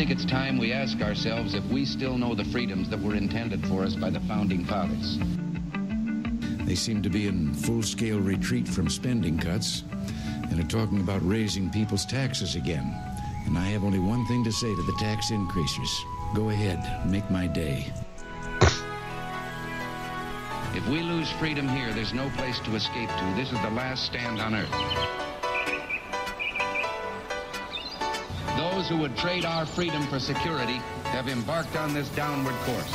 think it's time we ask ourselves if we still know the freedoms that were intended for us by the Founding Fathers. They seem to be in full-scale retreat from spending cuts and are talking about raising people's taxes again. And I have only one thing to say to the tax increasers. Go ahead, make my day. If we lose freedom here, there's no place to escape to. This is the last stand on earth. Those who would trade our freedom for security have embarked on this downward course.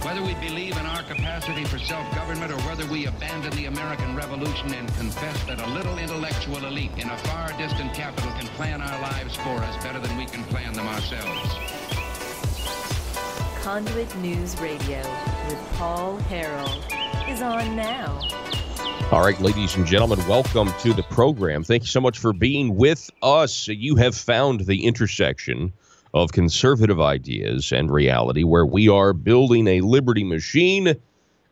Whether we believe in our capacity for self-government or whether we abandon the American Revolution and confess that a little intellectual elite in a far distant capital can plan our lives for us better than we can plan them ourselves. Conduit News Radio with Paul Harrell is on now. All right, ladies and gentlemen, welcome to the program. Thank you so much for being with us. You have found the intersection of conservative ideas and reality where we are building a liberty machine,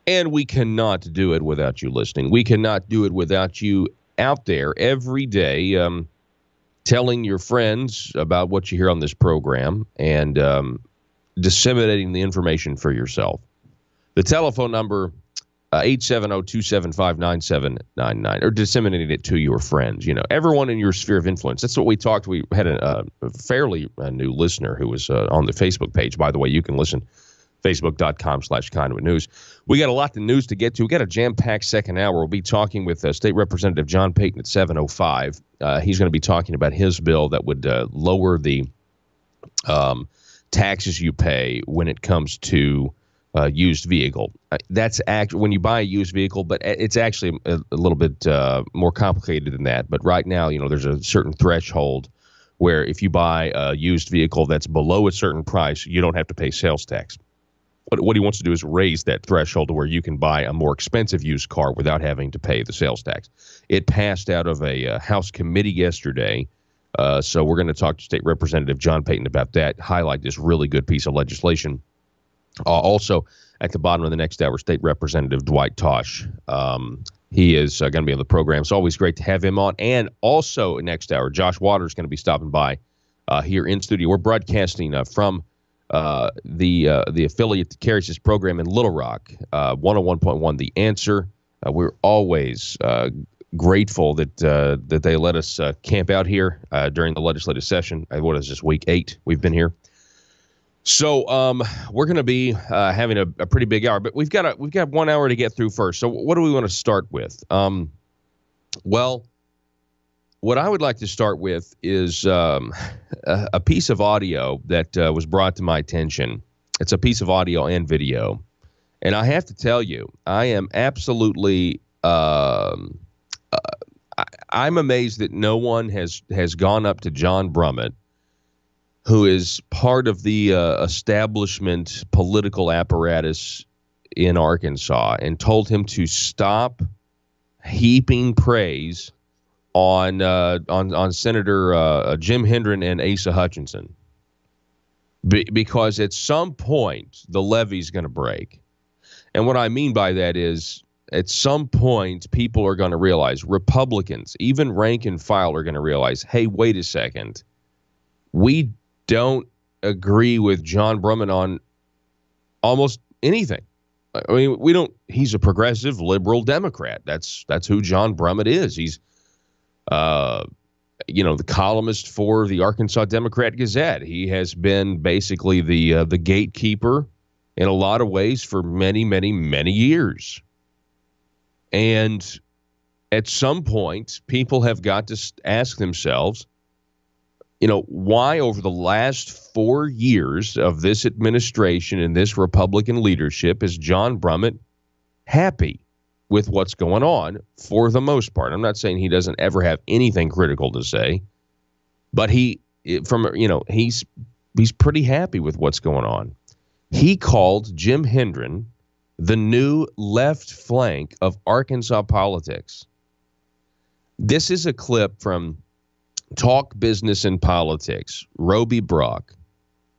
and we cannot do it without you listening. We cannot do it without you out there every day telling your friends about what you hear on this program and disseminating the information for yourself. The telephone number, 870-275-9799, or disseminating it to your friends. You know, everyone in your sphere of influence. That's what we talked. We had a fairly new listener who was on the Facebook page. By the way, you can listen, facebook.com/Conduit News. We got a lot of news to get to. We got a jam-packed second hour. We'll be talking with State Representative John Payton at 7:05. He's going to be talking about his bill that would lower the taxes you pay when it comes to used vehicle. That's actually when you buy a used vehicle, but it's actually a little bit more complicated than that. But right now, you know, there's a certain threshold where if you buy a used vehicle that's below a certain price, you don't have to pay sales tax. What he wants to do is raise that threshold to where you can buy a more expensive used car without having to pay the sales tax. It passed out of a House committee yesterday. So we're going to talk to State Representative John Payton about that, highlight this really good piece of legislation. Also, at the bottom of the next hour, State Representative Dwight Tosh. He is going to be on the program. It's always great to have him on. And also, next hour, Josh Waters is going to be stopping by here in studio. We're broadcasting from the affiliate that carries this program in Little Rock, 101.1 The Answer. We're always grateful that they let us camp out here during the legislative session. What is this, week 8 we've been here? So we're going to be having a pretty big hour, but we've got 1 hour to get through first. So what do we want to start with? Well, what I would like to start with is a piece of audio that was brought to my attention. It's a piece of audio and video, and I have to tell you, I am absolutely I'm amazed that no one has gone up to John Brummett, who is part of the establishment political apparatus in Arkansas, and told him to stop heaping praise on Senator Jim Hendren and Asa Hutchinson, because at some point the levee's going to break. And what I mean by that is, at some point people are going to realize, Republicans, even rank and file, are going to realize, hey, wait a second, we don't agree with John Brummett on almost anything. I mean, we don't. He's a progressive liberal Democrat. That's who John Brummett is. He's, the columnist for the Arkansas Democrat Gazette. He has been basically the gatekeeper in a lot of ways for many, many, many years. And at some point, people have got to ask themselves, why over the last 4 years of this administration and this Republican leadership is John Brummett happy with what's going on for the most part? I'm not saying he doesn't ever have anything critical to say, but he's pretty happy with what's going on. He called Jim Hendren the new left flank of Arkansas politics. This is a clip from Talk Business and Politics. Roby Brock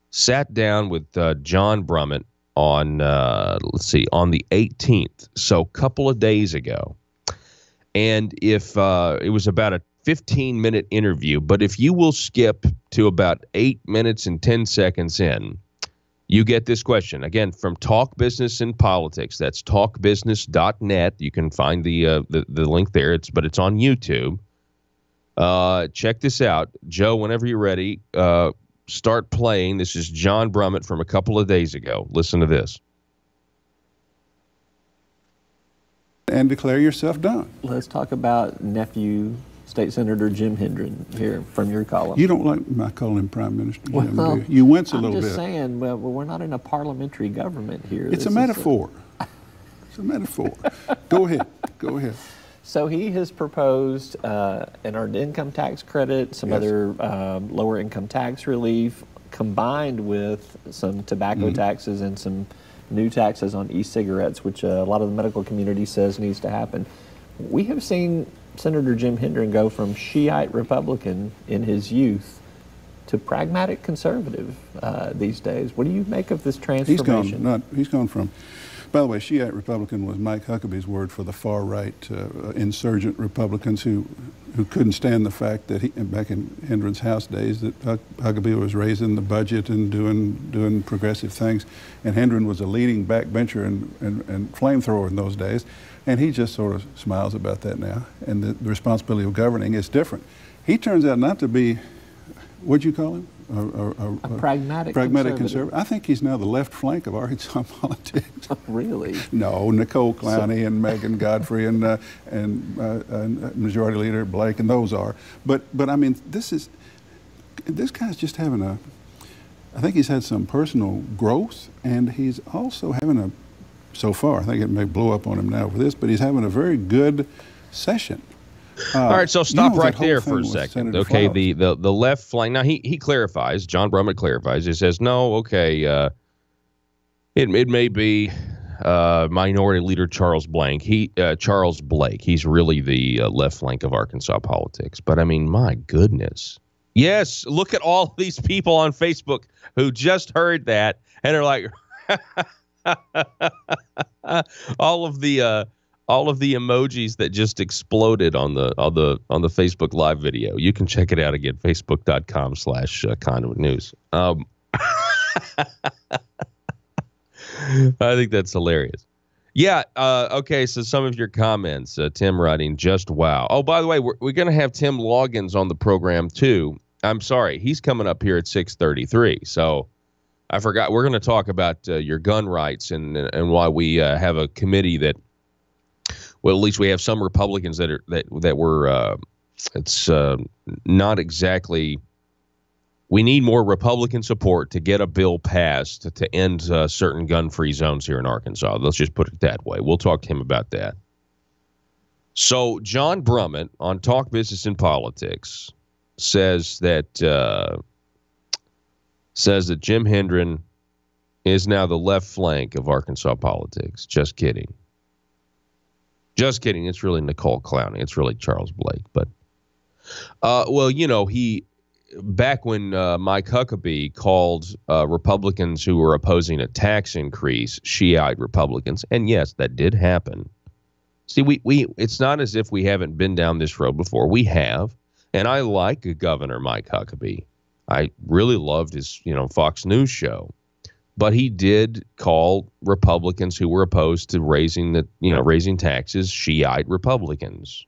sat down with John Brummett on the 18th, so a couple of days ago. And if it was about a 15-minute interview, but if you will skip to about 8 minutes and 10 seconds in, you get this question. Again, from Talk Business and Politics. That's talkbusiness.net. You can find the link there, but it's on YouTube. Check this out. Joe, whenever you're ready, start playing. This is John Brummett from a couple of days ago. Listen to this. And declare yourself done. Let's talk about nephew State Senator Jim Hendren here from your column. You don't like my calling him Prime Minister, Jim, well, do you? You wince a little bit. I'm just saying, well, we're not in a parliamentary government here. It's a metaphor. It's a metaphor. Go ahead. Go ahead. So he has proposed an earned income tax credit, some other lower income tax relief, combined with some tobacco taxes and some new taxes on e-cigarettes, which a lot of the medical community says needs to happen. We have seen Senator Jim Hendren go from Shiite Republican in his youth to pragmatic conservative these days. What do you make of this transformation? He's gone from, by the way, Shiite Republican was Mike Huckabee's word for the far right insurgent Republicans who couldn't stand the fact that back in Hendren's House days, that Huckabee was raising the budget and doing progressive things, and Hendren was a leading backbencher and flamethrower in those days. And he just sort of smiles about that now. And the responsibility of governing is different. He turns out not to be, what'd you call him? A pragmatic conservative. I think he's now the left flank of Arkansas politics. Really? No, Nicole Clowney and Megan Godfrey and Majority Leader Blake, and those are. But I mean, this guy's just having I think he's had some personal growth, and he's also having so far, I think it may blow up on him now for this, but he's having a very good session. All right, so stop right there for a second. Okay, the left flank. Now he clarifies. John Brummett clarifies. He says, no, okay, it may be Minority Leader Charles Blake. He's really the left flank of Arkansas politics. But I mean, my goodness. Yes, look at all these people on Facebook who just heard that and are like, all of the emojis that just exploded on the Facebook Live video. You can check it out again, facebook.com/Conduit News. I think that's hilarious. Yeah. Okay. So some of your comments, Tim writing, just wow. Oh, by the way, we're going to have Tim Loggins on the program too. I'm sorry. He's coming up here at 6:33. So I forgot. We're going to talk about your gun rights and why we have a committee that, well, at least we have some Republicans that were, it's not exactly, we need more Republican support to get a bill passed to end certain gun-free zones here in Arkansas. Let's just put it that way. We'll talk to him about that. So John Brummett on Talk Business and Politics says that Jim Hendren is now the left flank of Arkansas politics. Just kidding. Just kidding. It's really Nicole Clowney. It's really Charles Blake. But, well, you know, back when Mike Huckabee called Republicans who were opposing a tax increase Shiite Republicans, and yes, that did happen. See, it's not as if we haven't been down this road before. We have, and I like Governor Mike Huckabee. I really loved his, Fox News show. But he did call Republicans who were opposed to raising taxes Shiite Republicans.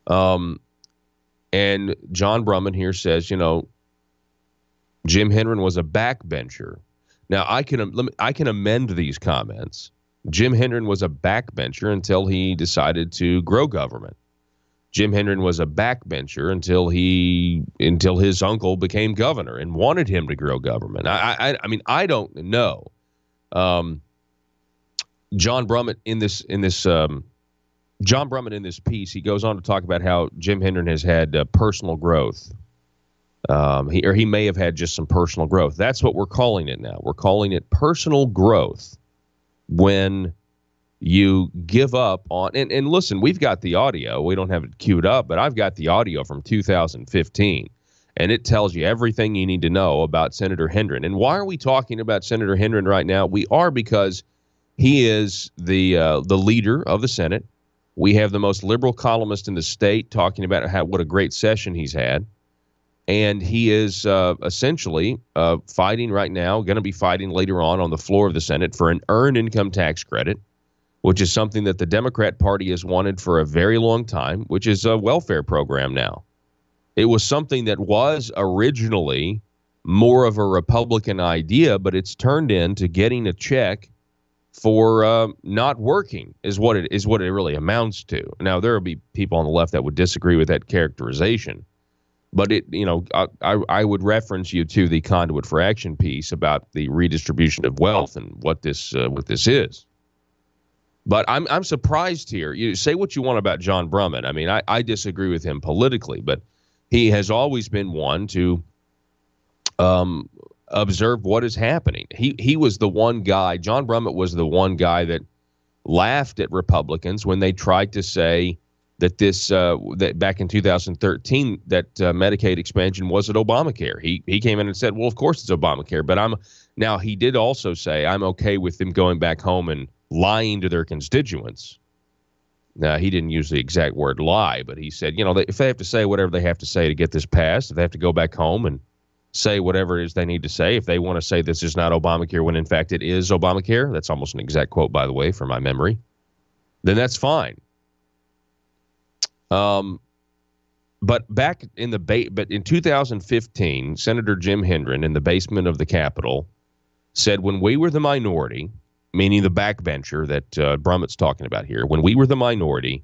And John Brummett here says, Jim Hendren was a backbencher. Now I can amend these comments. Jim Hendren was a backbencher until he decided to grow government. Jim Hendren was a backbencher until his uncle became governor and wanted him to grow government. I mean, I don't know. John Brummett in this piece, he goes on to talk about how Jim Hendren has had personal growth. He may have had just some personal growth. That's what we're calling it now. We're calling it personal growth when you give up on, and listen, we've got the audio. We don't have it queued up, but I've got the audio from 2015, and it tells you everything you need to know about Senator Hendren. And why are we talking about Senator Hendren right now? We are because he is the leader of the Senate. We have the most liberal columnist in the state talking about what a great session he's had. And he is essentially fighting right now, going to be fighting later on the floor of the Senate for an earned income tax credit, which is something that the Democrat Party has wanted for a very long time, which is a welfare program now. It was something that was originally more of a Republican idea, but it's turned into getting a check for not working is what it really amounts to. Now, there will be people on the left that would disagree with that characterization. But I would reference you to the Conduit for Action piece about the redistribution of wealth and what this is. But I'm surprised here. You say what you want about John Brumman. I mean, I disagree with him politically, but he has always been one to observe what is happening. He was the one guy. John Brumman was the one guy that laughed at Republicans when they tried to say that that back in 2013 that Medicaid expansion wasn't Obamacare. He came in and said, well, of course it's Obamacare, but now he did also say I'm okay with them going back home and lying to their constituents. Now, he didn't use the exact word lie, but he said, if they have to say whatever they have to say to get this passed, if they have to go back home and say whatever it is they need to say, if they want to say this is not Obamacare when in fact it is Obamacare, that's almost an exact quote, by the way, from my memory, then that's fine. But in 2015, Senator Jim Hendren in the basement of the Capitol said when we were the minority, meaning the backbencher that Brummett's talking about here, when we were the minority,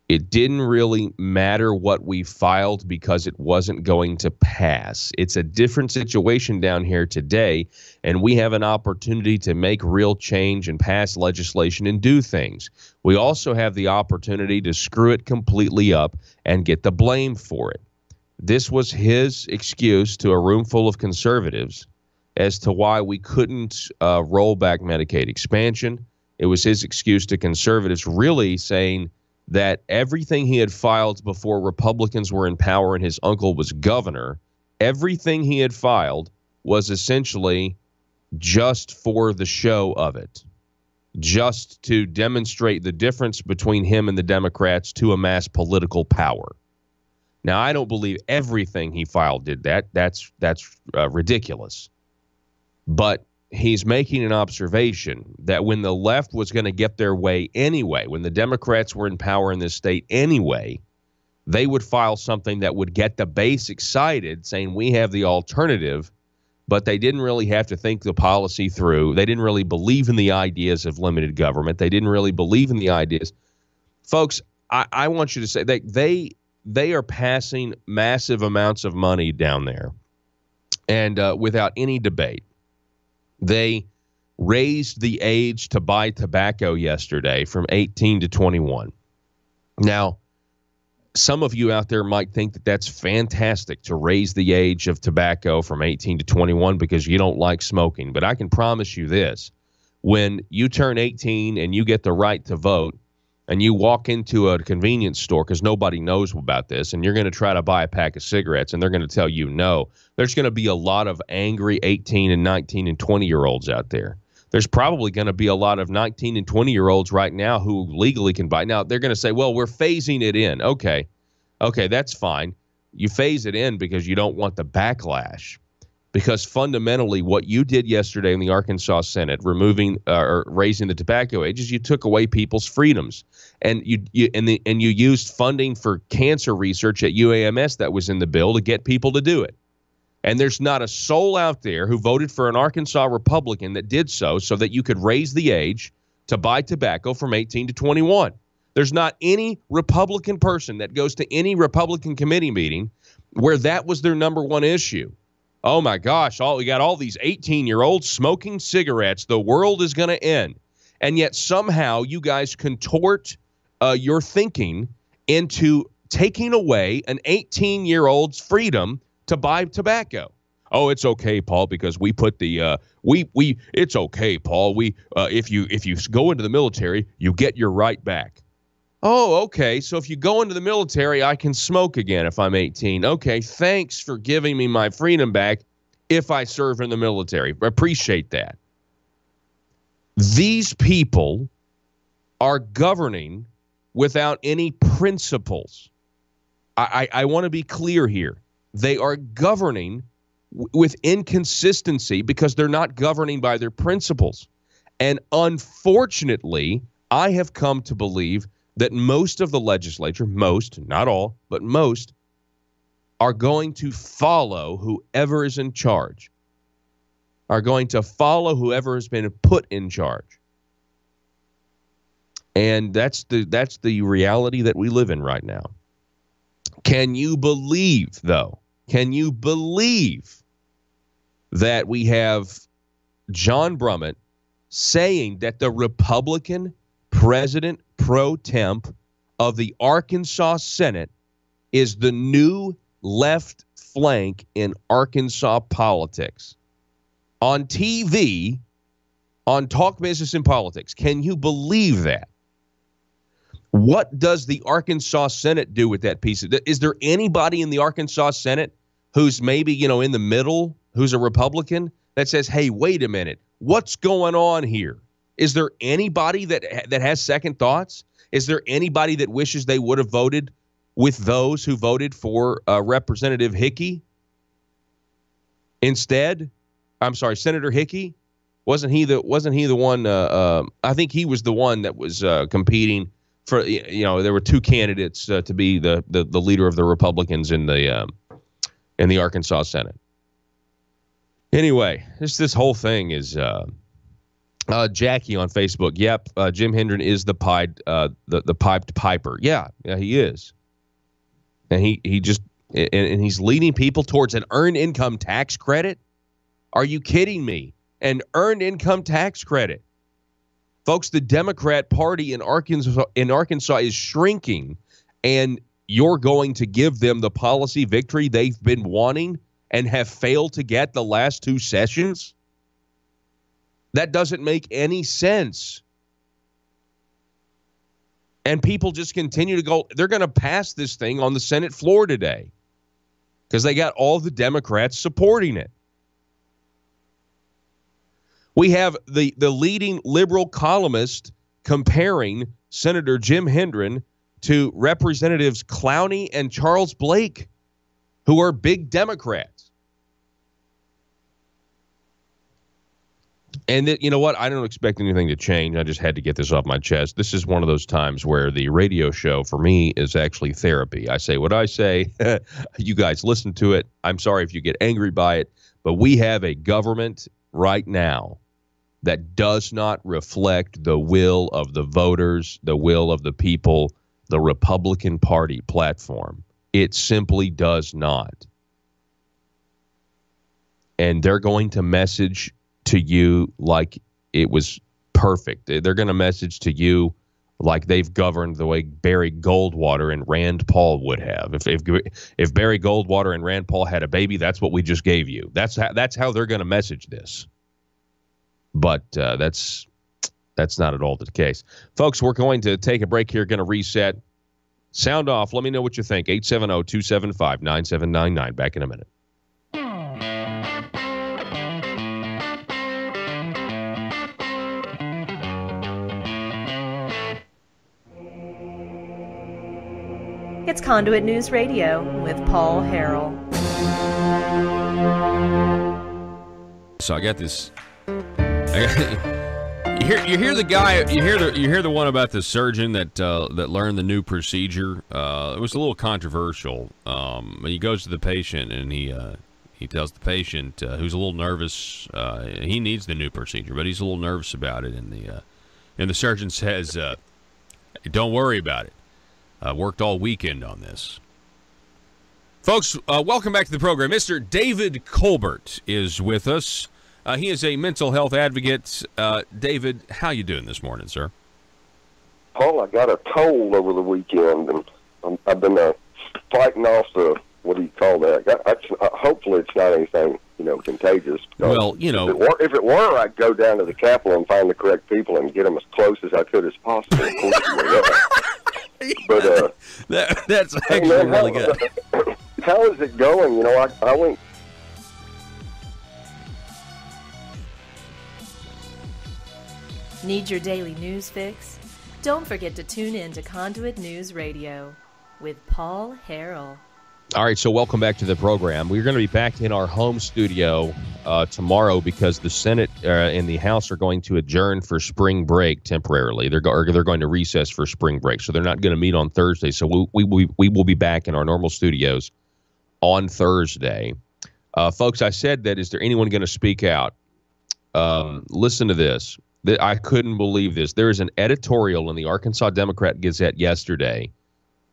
it didn't really matter what we filed because it wasn't going to pass. It's a different situation down here today, and we have an opportunity to make real change and pass legislation and do things. We also have the opportunity to screw it completely up and get the blame for it. This was his excuse to a room full of conservatives as to why we couldn't roll back Medicaid expansion. It was his excuse to conservatives really saying that everything he had filed before Republicans were in power and his uncle was governor, everything he had filed was essentially just for the show of it, just to demonstrate the difference between him and the Democrats to amass political power. Now, I don't believe everything he filed did that. That's ridiculous. But he's making an observation that when the left was going to get their way anyway, when the Democrats were in power in this state anyway, they would file something that would get the base excited, saying we have the alternative, but they didn't really have to think the policy through. They didn't really believe in the ideas of limited government. They didn't really believe in the ideas. Folks, I want you to say they are passing massive amounts of money down there, and without any debate. They raised the age to buy tobacco yesterday from 18 to 21. Now, some of you out there might think that that's fantastic to raise the age of tobacco from 18 to 21 because you don't like smoking. But I can promise you this. When you turn 18 and you get the right to vote and you walk into a convenience store because nobody knows about this and you're going to try to buy a pack of cigarettes and they're going to tell you no, there's going to be a lot of angry 18 and 19 and 20-year-olds out there. There's probably going to be a lot of 19 and 20-year-olds right now who legally can buy. Now, they're going to say, well, we're phasing it in. Okay, that's fine. You phase it in because you don't want the backlash. Because fundamentally, what you did yesterday in the Arkansas Senate, removing or raising the tobacco age, is you took away people's freedoms, and you used funding for cancer research at UAMS that was in the bill to get people to do it. And there's not a soul out there who voted for an Arkansas Republican that did so that you could raise the age to buy tobacco from 18 to 21. There's not any Republican person that goes to any Republican committee meeting where that was their number one issue. Oh, my gosh, we got all these 18-year-olds smoking cigarettes. The world is going to end. And yet somehow you guys contort your thinking into taking away an 18-year-old's freedom to buy tobacco. Oh, it's okay, Paul, because we put the it's okay, Paul. If you go into the military, you get your right back. Oh, okay. So if you go into the military, I can smoke again if I'm 18. Okay, thanks for giving me my freedom back if I serve in the military. Appreciate that. These people are governing without any principles. I want to be clear here. They are governing with inconsistency because they're not governing by their principles. And unfortunately, I have come to believe that most of the legislature, most, not all, but most, are going to follow whoever is in charge, are going to follow whoever has been put in charge. And that's the reality that we live in right now. Can you believe, though? Can you believe that we have John Brummett saying that the Republican president pro temp of the Arkansas Senate is the new left flank in Arkansas politics? On TV, on Talk Business and Politics. Can you believe that? What does the Arkansas Senate do with that piece? Is there anybody in the Arkansas Senate who's maybe, in the middle, who's a Republican, that says, hey, wait a minute, what's going on here? Is there anybody that has second thoughts? Is there anybody that wishes they would have voted with those who voted for Representative Hickey instead? I'm sorry, Senator Hickey. Wasn't he the one? I think he was the one that was competing for. There were two candidates to be the leader of the Republicans in the Arkansas Senate. Anyway, this whole thing is Jackie on Facebook. Yep, Jim Hendren is the piped piper. Yeah, he is, and he just and he's leading people towards an earned income tax credit. Are you kidding me? An earned income tax credit. Folks, the Democrat Party in Arkansas is shrinking, and you're going to give them the policy victory they've been wanting and have failed to get the last two sessions? That doesn't make any sense. And people just continue to go, they're going to pass this thing on the Senate floor today because they got all the Democrats supporting it. We have the leading liberal columnist comparing Senator Jim Hendren to Representatives Clowney and Charles Blake, who are big Democrats. And you know what? I don't expect anything to change. I just had to get this off my chest. This is one of those times where the radio show for me is actually therapy. I say what I say. You guys listen to it. I'm sorry if you get angry by it, but we have a government right now that does not reflect the will of the voters, the will of the people, the Republican Party platform. It simply does not. And they're going to message to you like it was perfect. They're going to message to you like they've governed the way Barry Goldwater and Rand Paul would have. If Barry Goldwater and Rand Paul had a baby, that's what we just gave you. That's how they're going to message this. But that's not at all the case. Folks, we're going to take a break here, going to reset. Sound off. Let me know what you think. 870-275-9799. Back in a minute. It's Conduit News Radio with Paul Harrell. So I got this. You hear the guy. You hear the one about the surgeon that learned the new procedure. It was a little controversial. He goes to the patient and he tells the patient who's a little nervous. He needs the new procedure, but he's a little nervous about it. And the surgeon says, "Don't worry about it. Worked all weekend on this." Folks, welcome back to the program. Mr. David Colbert is with us. He is a mental health advocate. David, how you doing this morning, sir? Paul, I got a cold over the weekend, and I've been fighting off the, what do you call that? Hopefully it's not anything, contagious. Well, If it were, I'd go down to the Capitol and find the correct people and get them as close as I could as possible. Of course, but that's actually really good. How is it going? I went. Need your daily news fix? Don't forget to tune in to Conduit News Radio with Paul Harrell. All right, so welcome back to the program. We're going to be back in our home studio tomorrow because the Senate and the House are going to adjourn for spring break temporarily. They're going to recess for spring break, so they're not going to meet on Thursday. So we will be back in our normal studios on Thursday. Folks, I said that, is there anyone going to speak out? Listen to this. I couldn't believe this. There is an editorial in the Arkansas Democrat-Gazette yesterday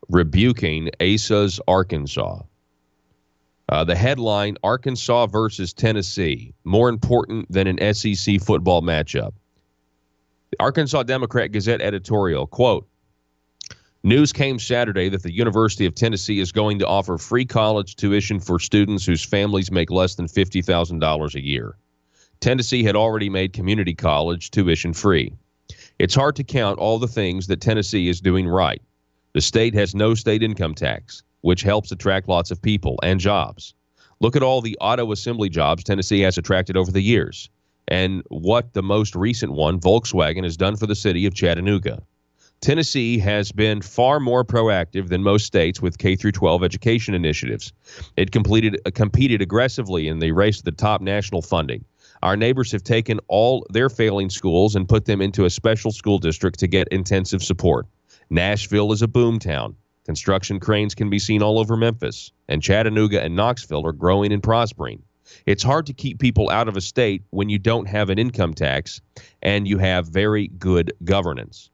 rebuking Asa's Arkansas. The headline, Arkansas versus Tennessee, more important than an SEC football matchup. The Arkansas Democrat-Gazette editorial, quote, news came Saturday that the University of Tennessee is going to offer free college tuition for students whose families make less than $50,000 a year. Tennessee had already made community college tuition free. It's hard to count all the things that Tennessee is doing right. The state has no state income tax, which helps attract lots of people and jobs. Look at all the auto assembly jobs Tennessee has attracted over the years, and what the most recent one, Volkswagen, has done for the city of Chattanooga. Tennessee has been far more proactive than most states with K-12 education initiatives. It competed aggressively in the race to the top national funding. Our neighbors have taken all their failing schools and put them into a special school district to get intensive support. Nashville is a boom town. Construction cranes can be seen all over Memphis, and Chattanooga and Knoxville are growing and prospering. It's hard to keep people out of a state when you don't have an income tax and you have very good governance.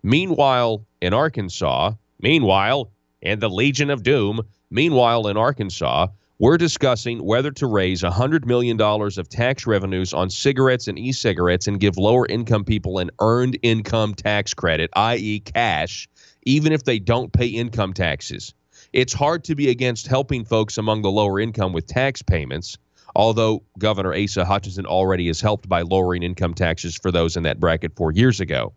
Meanwhile, in Arkansas, in the Legion of Doom, in Arkansas, we're discussing whether to raise $100 million of tax revenues on cigarettes and e-cigarettes and give lower-income people an earned income tax credit, i.e. cash, even if they don't pay income taxes. It's hard to be against helping folks among the lower income with tax payments, although Governor Asa Hutchinson already has helped by lowering income taxes for those in that bracket 4 years ago.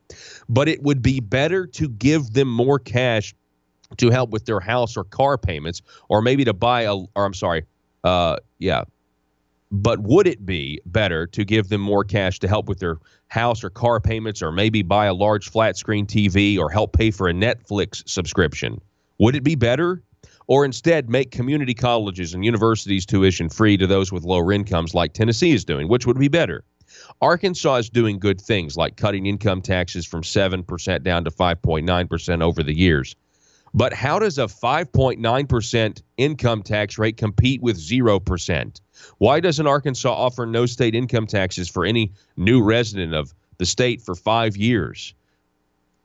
But it would be better to give them more cash to help with their house or car payments, or maybe to buy but would it be better to give them more cash to help with their house or car payments, or maybe buy a large flat screen TV or help pay for a Netflix subscription? Would it be better? Or instead make community colleges and universities tuition free to those with lower incomes like Tennessee is doing? Which would be better? Arkansas is doing good things like cutting income taxes from 7% down to 5.9% over the years. But how does a 5.9% income tax rate compete with 0%? Why doesn't Arkansas offer no state income taxes for any new resident of the state for 5 years?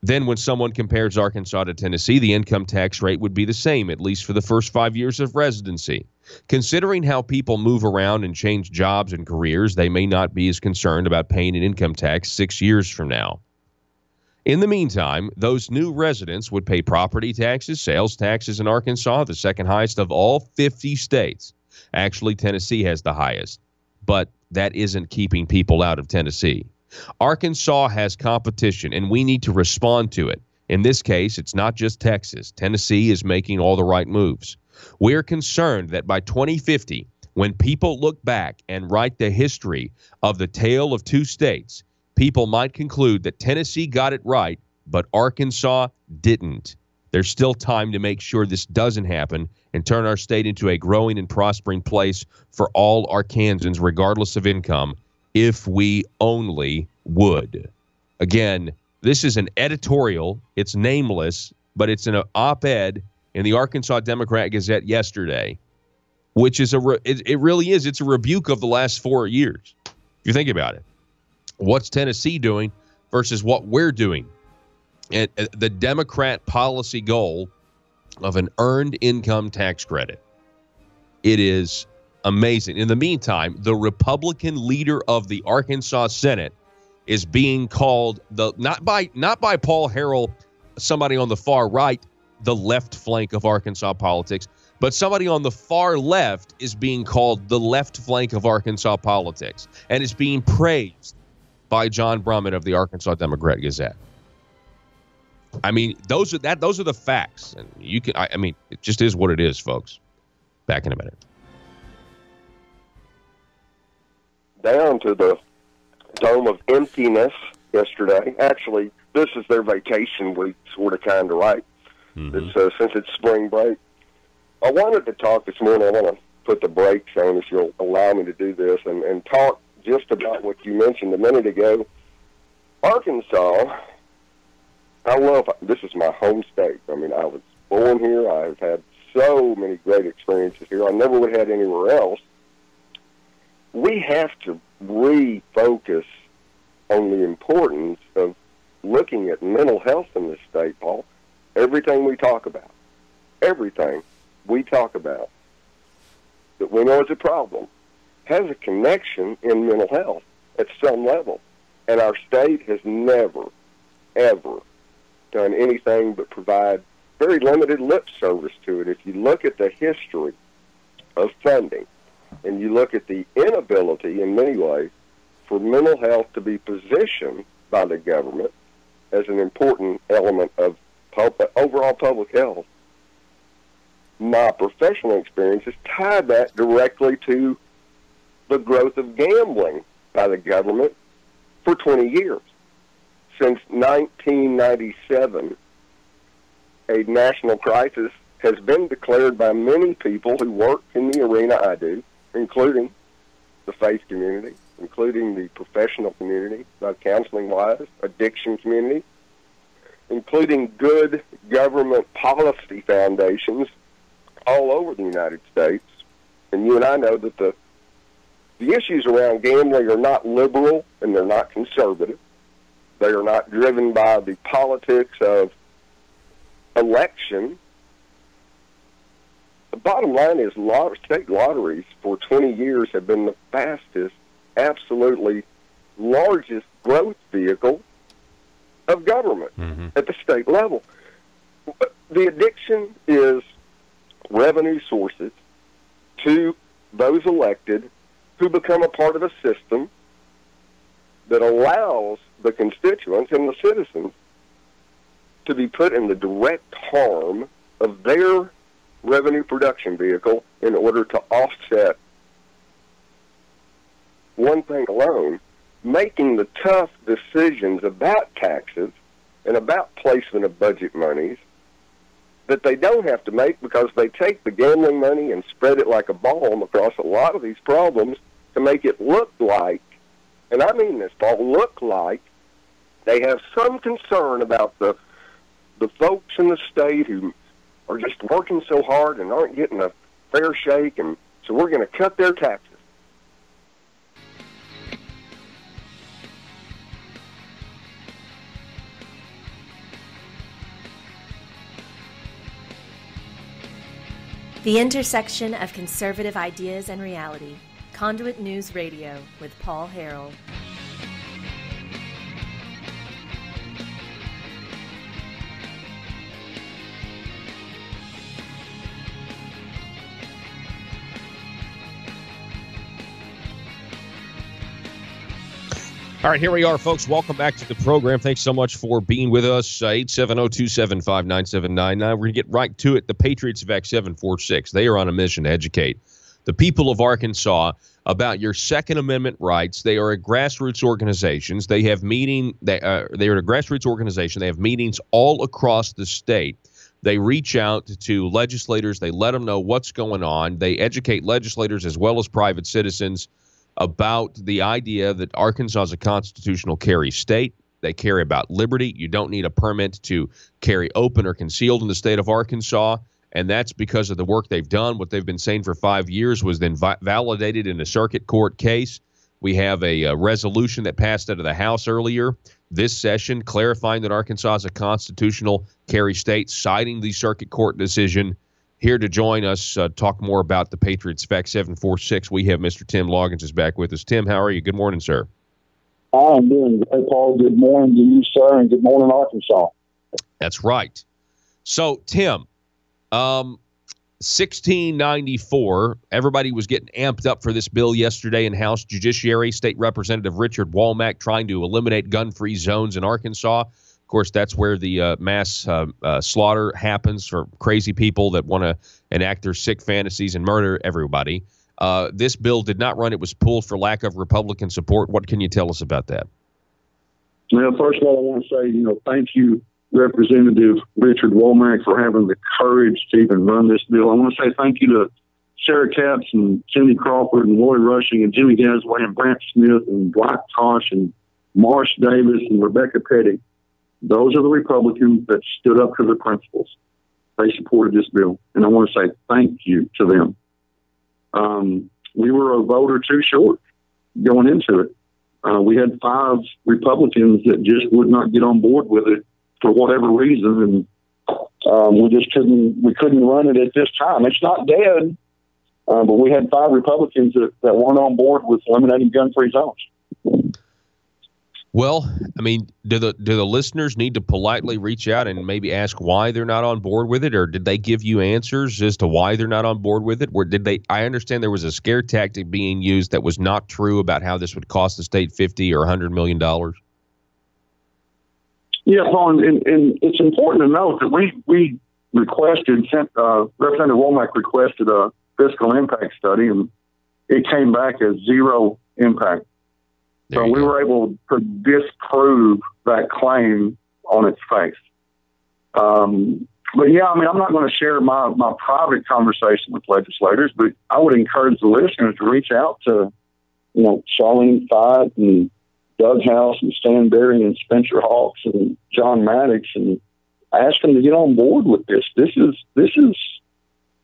Then when someone compares Arkansas to Tennessee, the income tax rate would be the same, at least for the first 5 years of residency. Considering how people move around and change jobs and careers, they may not be as concerned about paying an income tax 6 years from now. In the meantime, those new residents would pay property taxes, sales taxes in Arkansas, the second highest of all 50 states. Actually, Tennessee has the highest, but that isn't keeping people out of Tennessee. Arkansas has competition, and we need to respond to it. In this case, it's not just Texas. Tennessee is making all the right moves. We're concerned that by 2050, when people look back and write the history of the tale of two states, people might conclude that Tennessee got it right, but Arkansas didn't. There's still time to make sure this doesn't happen and turn our state into a growing and prospering place for all Arkansans, regardless of income, if we only would. Again, this is an editorial. It's nameless, but it's an op-ed in the Arkansas Democrat-Gazette yesterday, which is it really is. It's a rebuke of the last 4 years, if you think about it. What's Tennessee doing versus what we're doing? And the Democrat policy goal of an earned income tax credit. It is amazing. In the meantime, the Republican leader of the Arkansas Senate is being called not by Paul Harrell, somebody on the far right, the left flank of Arkansas politics, but somebody on the far left is being called the left flank of Arkansas politics, and is being praised by John Brumman of the Arkansas Democrat-Gazette. I mean, those are the facts, and you can. I mean, it just is what it is, folks. Back in a minute. Down to the dome of emptiness yesterday. Actually, this is their vacation week, sort of, kind of, right? It's, since it's spring break. I wanted to talk this morning. I want to put the brakes on, if you'll allow me to do this, and talk just about what you mentioned a minute ago. Arkansas, this is my home state. I mean, I was born here. I've had so many great experiences here. I never would have had anywhere else. We have to refocus on the importance of looking at mental health in this state, Paul. Everything we talk about that we know is a problem has a connection in mental health at some level. And our state has never, ever done anything but provide very limited lip service to it. If you look at the history of funding and you look at the inability in many ways for mental health to be positioned by the government as an important element of overall public health, my professional experience has tied that directly to the growth of gambling by the government for 20 years. Since 1997, a national crisis has been declared by many people who work in the arena I do, including the faith community, including the professional community, counseling-wise, addiction community, including good government policy foundations all over the United States. And you and I know that the issues around gambling are not liberal and they're not conservative. They are not driven by the politics of election. The bottom line is state lotteries for 20 years have been the fastest, absolutely largest growth vehicle of government at the state level. The addiction is revenue sources to those elected who become a part of a system that allows the constituents and the citizens to be put in the direct harm of their revenue production vehicle in order to offset one thing alone, making the tough decisions about taxes and about placement of budget monies that they don't have to make because they take the gambling money and spread it like a balm across a lot of these problems to make it look like, and I mean this, Paul, look like they have some concern about the folks in the state who are just working so hard and aren't getting a fair shake, and so we're going to cut their taxes. The intersection of conservative ideas and reality. Conduit News Radio with Paul Harrell. All right, here we are, folks. Welcome back to the program. Thanks so much for being with us. 870-275-9799. We're going to get right to it. The Patriots of Act 746. They are on a mission to educate the people of Arkansas about your Second Amendment rights. They are a grassroots organizations. They have they are a grassroots organization. They have meetings all across the state. They reach out to legislators. They let them know what's going on. They educate legislators as well as private citizens about the idea that Arkansas is a constitutional carry state. They care about liberty. You don't need a permit to carry open or concealed in the state of Arkansas, and that's because of the work they've done. What they've been saying for 5 years was then validated in a circuit court case. We have a resolution that passed out of the House earlier this session clarifying that Arkansas is a constitutional carry state, citing the circuit court decision. Here to join us, talk more about the Patriots Fact 746. We have Mr. Tim Loggins is back with us. Tim, how are you? Good morning, sir. I'm doing great, Paul. Good morning to you, sir, and good morning, Arkansas. That's right. So, Tim, 1694, everybody was getting amped up for this bill yesterday in House Judiciary. State Representative Richard Womack trying to eliminate gun-free zones in Arkansas. Of course, that's where the mass slaughter happens for crazy people that want to enact their sick fantasies and murder everybody. This bill did not run. It was pulled for lack of Republican support. What can you tell us about that? Well, first of all, I want to say, thank you, Representative Richard Womack, for having the courage to even run this bill. I want to say thank you to Sarah Capps and Cindy Crawford and Lori Rushing and Jimmy Gasway and Brant Smith and Dwight Tosh and Marsh Davis and Rebecca Petty. Those are the Republicans that stood up to their principles. They supported this bill, and I want to say thank you to them. We were a vote or two short going into it. We had 5 Republicans that just would not get on board with it for whatever reason, and we couldn't run it at this time. It's not dead, but we had 5 Republicans that weren't on board with eliminating gun-free zones. Well, I mean, do the listeners need to politely reach out and maybe ask why they're not on board with it, or did they give you answers as to why they're not on board with it? Or did they? I understand there was a scare tactic being used that was not true about how this would cost the state $50 or $100 million. Yeah, Paul, and it's important to note that we requested, Representative Womack requested a fiscal impact study, and it came back as 0 impact. So we were able to disprove that claim on its face. But yeah, I mean, I'm not going to share my private conversation with legislators, but I would encourage the listeners to reach out to, Charlene Fite and Doug House and Stan Berry and Spencer Hawks and John Maddox and ask them to get on board with this. This is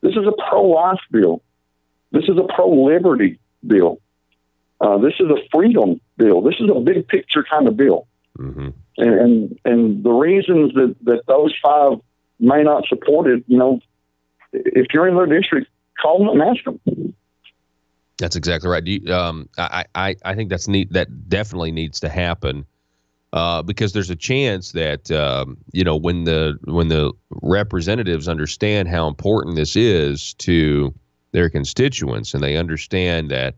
a pro-life bill. This is a pro-liberty bill. This is a freedom bill. This is a big picture kind of bill. Mm-hmm. And the reasons that those 5 may not support it, if you're in their district, call them and ask them. That's exactly right. I think that's neat. That definitely needs to happen because there's a chance that when the representatives understand how important this is to their constituents, and they understand that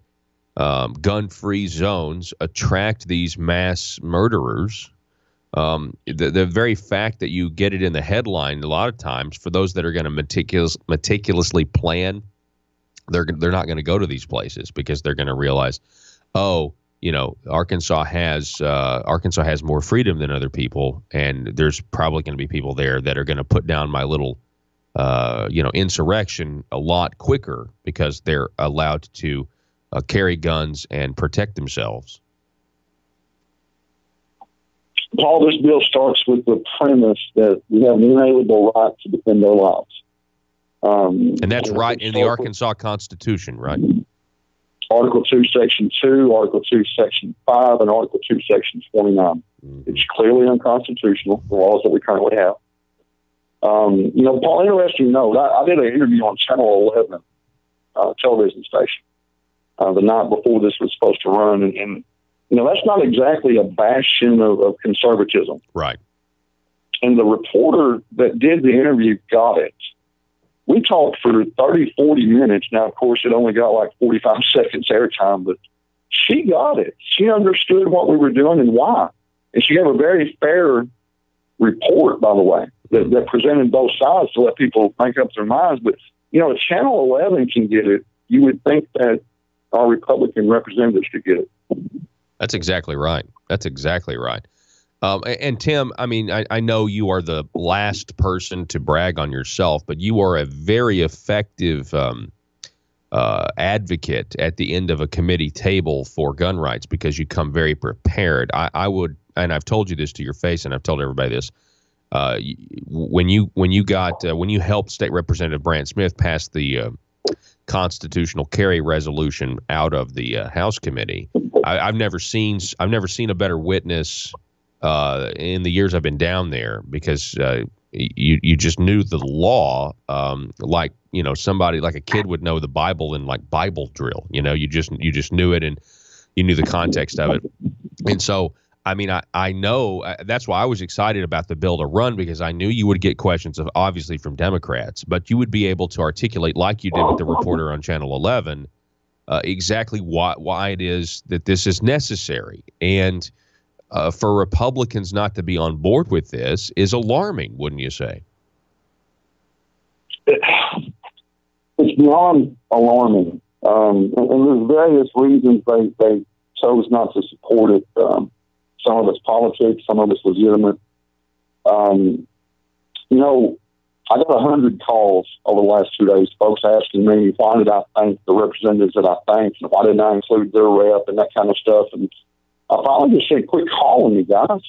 gun-free zones attract these mass murderers. The very fact that you get it in the headline a lot of times, for those that are going to meticulously plan, they're not going to go to these places because they're going to realize, Arkansas has more freedom than other people, and there's probably going to be people there that are going to put down my little insurrection a lot quicker because they're allowed to carry guns and protect themselves. Paul, this bill starts with the premise that we have an inalienable right to defend our lives. And that's right in the Arkansas Constitution, right? Article 2, Section 2, Article 2, Section 5, and Article 2, Section 29. Mm-hmm. It's clearly unconstitutional, the laws that we currently have. Paul, interesting note, I did an interview on Channel 11 television station the night before this was supposed to run, and that's not exactly a bastion of conservatism. Right. And the reporter that did the interview got it. We talked for 30, 40 minutes. Now, of course, it only got like 45 seconds airtime, but she got it. She understood what we were doing and why. And she gave a very fair report, by the way, that presented both sides to let people make up their minds. But, if Channel 11 can get it, you would think that our Republican representatives could get it. That's exactly right. And Tim, I mean, I know you are the last person to brag on yourself, but you are a very effective advocate at the end of a committee table for gun rights because you come very prepared. I would, and I've told you this to your face, and I've told everybody this. When you helped State Representative Brant Smith pass the constitutional carry resolution out of the House committee, I've never seen a better witness in the years I've been down there because you just knew the law like somebody like a kid would know the Bible in like Bible drill. You just knew it and you knew the context of it. And so I mean, I know that's why I was excited about the bill to run because I knew you would get questions of obviously from Democrats, but you would be able to articulate like you did with the reporter on Channel 11 exactly why it is that this is necessary. And for Republicans not to be on board with this is alarming, wouldn't you say? It's beyond alarming. And there's various reasons they chose not to support it. Some of it's politics. Some of it's legitimate. You know, I got 100 calls over the last 2 days, folks asking me, why did I thank the representatives that I thanked, and why didn't I include their rep and that kind of stuff. And I finally just said, quit calling me, guys.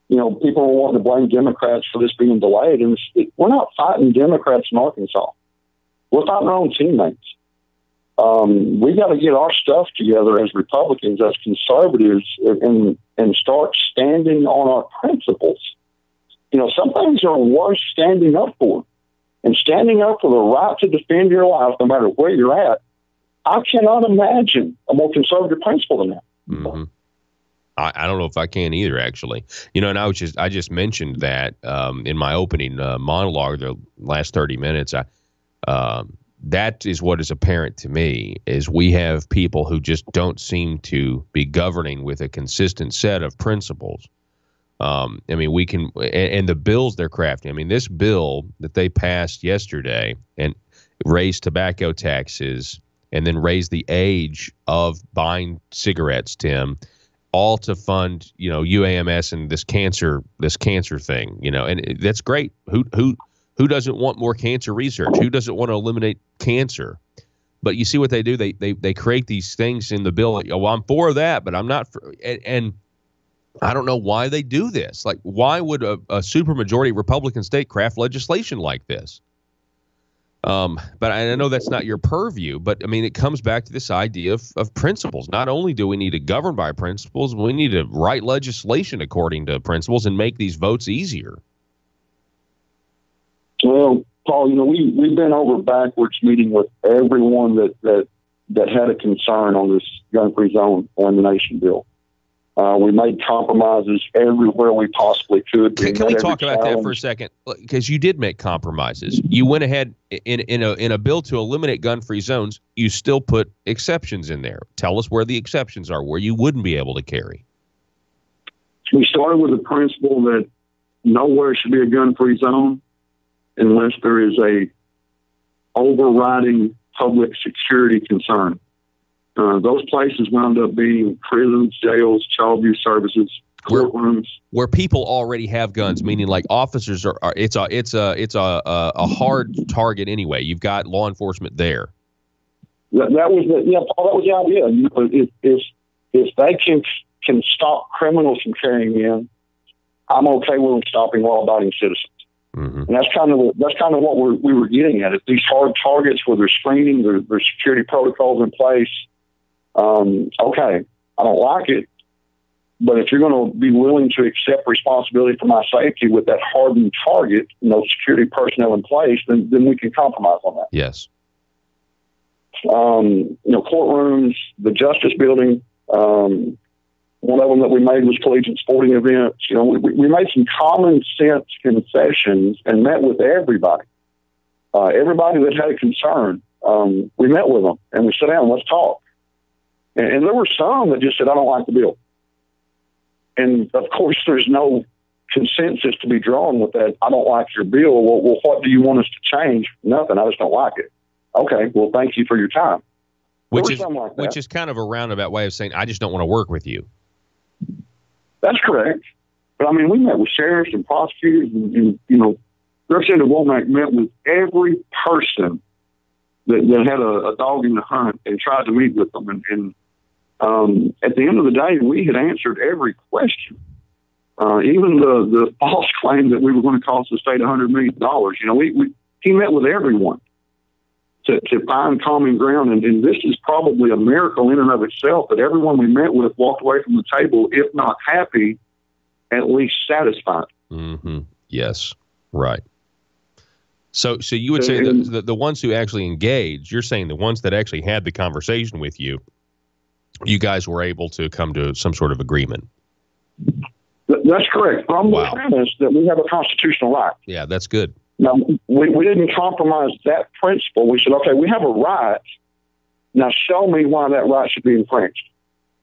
You know, people are wanting to blame Democrats for this being delayed, and we're not fighting Democrats in Arkansas. We're fighting our own teammates. We got to get our stuff together as Republicans, as conservatives, and start standing on our principles. You know, some things are worth standing up for. And standing up for the right to defend your life, no matter where you're at, I cannot imagine a more conservative principle than that. Mm-hmm. I don't know if I can either, actually. You know, and I just mentioned that in my opening monologue, the last 30 minutes. That is what is apparent to me, is we have people who just don't seem to be governing with a consistent set of principles. I mean, we can, and the bills they're crafting. I mean, this bill that they passed yesterday and raised tobacco taxes and then raised the age of buying cigarettes, Tim, all to fund, you know, UAMS and this cancer thing, you know, and that's great. Who doesn't want more cancer research? Who doesn't want to eliminate cancer? But you see what they do? They create these things in the bill. Like, oh, well, I'm for that, but I'm not for. And I don't know why they do this. Like, why would a supermajority Republican state craft legislation like this? But I know that's not your purview. But I mean, it comes back to this idea of principles. Not only do we need to govern by principles, we need to write legislation according to principles and make these votes easier. Well, Paul, you know, we've been over backwards meeting with everyone that had a concern on this gun-free zone elimination bill. We made compromises everywhere we possibly could. Can we talk about that for a second? Because you did make compromises. You went ahead in a bill to eliminate gun-free zones. You still put exceptions in there. Tell us where the exceptions are, where you wouldn't be able to carry. We started with the principle that nowhere should be a gun-free zone unless there is a overriding public security concern. Those places wound up being prisons, jails, child abuse services, courtrooms, where people already have guns. Meaning, like officers are. It's a hard target anyway. You've got law enforcement there. Paul. That was the idea. You know, if they can stop criminals from carrying in, I'm okay with them stopping law-abiding citizens. Mm-hmm. And that's kind of what we were getting at. If these hard targets where there's screening, there's security protocols in place. Okay, I don't like it, but if you're going to be willing to accept responsibility for my safety with that hardened target and those security personnel in place, then we can compromise on that. Yes. You know, courtrooms, the Justice Building. One of them that we made was collegiate sporting events. You know, we made some common sense concessions and met with everybody. Everybody that had a concern, we met with them and we sat down, let's talk. And there were some that just said, I don't like the bill. And of course, there's no consensus to be drawn with that. I don't like your bill. Well, what do you want us to change? Nothing. I just don't like it. Okay. Well, thank you for your time. Which is kind of a roundabout way of saying, I just don't want to work with you. That's correct. But I mean, we met with sheriffs and prosecutors and you know, Representative Womack met with every person that had a dog in the hunt and tried to meet with them. And at the end of the day, we had answered every question. Even the false claim that we were going to cost the state $100 million. You know, he met with everyone to find common ground. And this is probably a miracle in and of itself that everyone we met with walked away from the table, if not happy, at least satisfied. Mm-hmm. Yes. Right. So you would say the ones who actually engaged, you're saying the ones that actually had the conversation with you, you guys were able to come to some sort of agreement. That's correct. From the premise that we have a constitutional right. Yeah, that's good. Now, we didn't compromise that principle. We said, okay, we have a right. Now show me why that right should be infringed.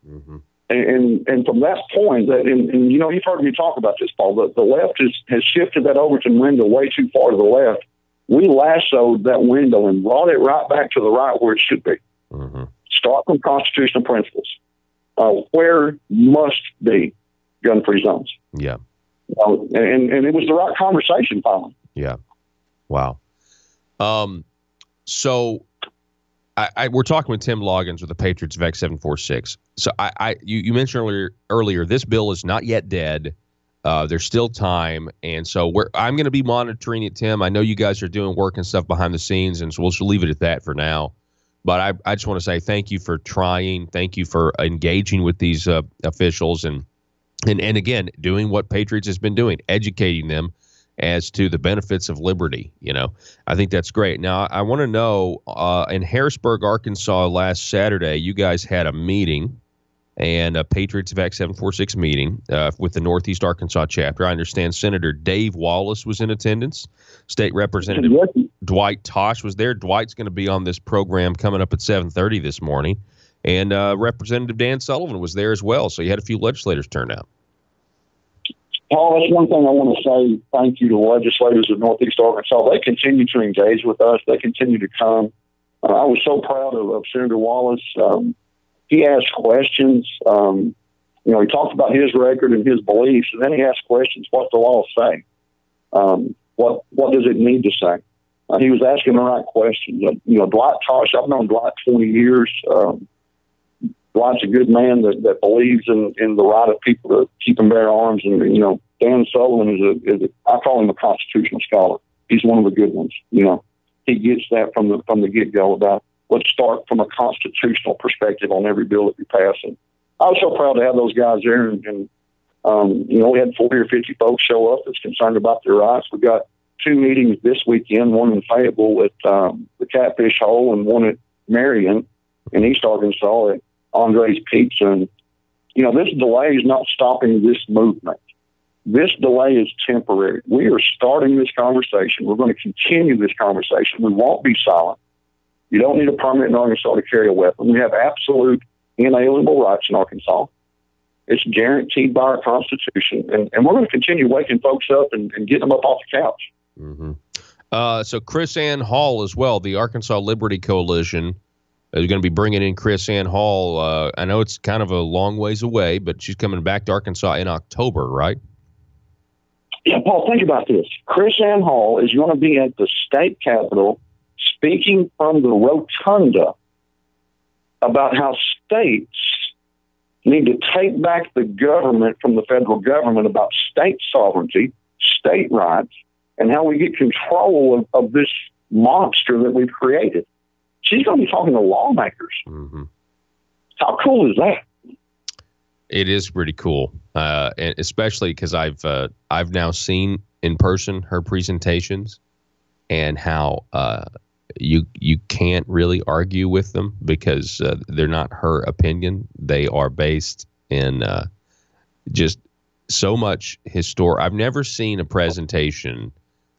Mm-hmm. And from that point, and you know, you've heard me talk about this, Paul, the left has shifted that Overton window way too far to the left. We lassoed that window and brought it right back to the right where it should be. Mm-hmm. Start from constitutional principles. Where must be. gun-free zones. Yeah. And it was the right conversation finally. Yeah. Wow. So we're talking with Tim Loggins with the Patriots of X746. So you mentioned earlier, this bill is not yet dead. There's still time. And so I'm going to be monitoring it, Tim. I know you guys are doing work and stuff behind the scenes, and so we'll leave it at that for now. But I just want to say thank you for trying. Thank you for engaging with these officials and again, doing what Patriots has been doing, educating them as to the benefits of liberty. I think that's great. Now, I want to know, in Harrisburg, Arkansas, last Saturday, you guys had a meeting, and a Patriots of X746 meeting with the Northeast Arkansas chapter. I understand Senator Dave Wallace was in attendance. State Representative Dwight Tosh was there. Dwight's going to be on this program coming up at 7:30 this morning. And Representative Dan Sullivan was there as well. So you had a few legislators turn out. Paul, that's one thing I want to say. Thank you to legislators of Northeast Arkansas. They continue to engage with us. They continue to come. I was so proud of Senator Wallace. He asked questions. He talked about his record and his beliefs, and then he asked questions. What's the law say? What does it need to say? He was asking the right questions. Dwight Tosh, I've known Dwight 20 years. Dwight's a good man that believes in the right of people to keep and bear arms. And, Dan Sullivan I call him a constitutional scholar. He's one of the good ones. He gets that from the get-go about let's start from a constitutional perspective on every bill that we pass. And I was so proud to have those guys there. And we had 40 or 50 folks show up that's concerned about their rights. We got 2 meetings this weekend, one in Fayetteville at the Catfish Hole and one at Marion in East Arkansas at Andre's Pizza. And, this delay is not stopping this movement. This delay is temporary. We are starting this conversation. We're going to continue this conversation. We won't be silent. You don't need a permit in Arkansas to carry a weapon. We have absolute inalienable rights in Arkansas. It's guaranteed by our Constitution. And we're going to continue waking folks up and getting them up off the couch. Mm-hmm. So Chris Ann Hall as well, the Arkansas Liberty Coalition, is going to be bringing in Chris Ann Hall. I know it's kind of a long ways away, but she's coming back to Arkansas in October, right? Yeah, Paul, think about this. Chris Ann Hall is going to be at the state capitol speaking from the rotunda about how states need to take back the government from the federal government about state sovereignty, state rights, and how we get control of this monster that we've created. She's going to be talking to lawmakers. Mm-hmm. How cool is that? It is pretty cool, and especially because I've now seen in person her presentations, and how you can't really argue with them because they're not her opinion. They are based in just so much I've never seen a presentation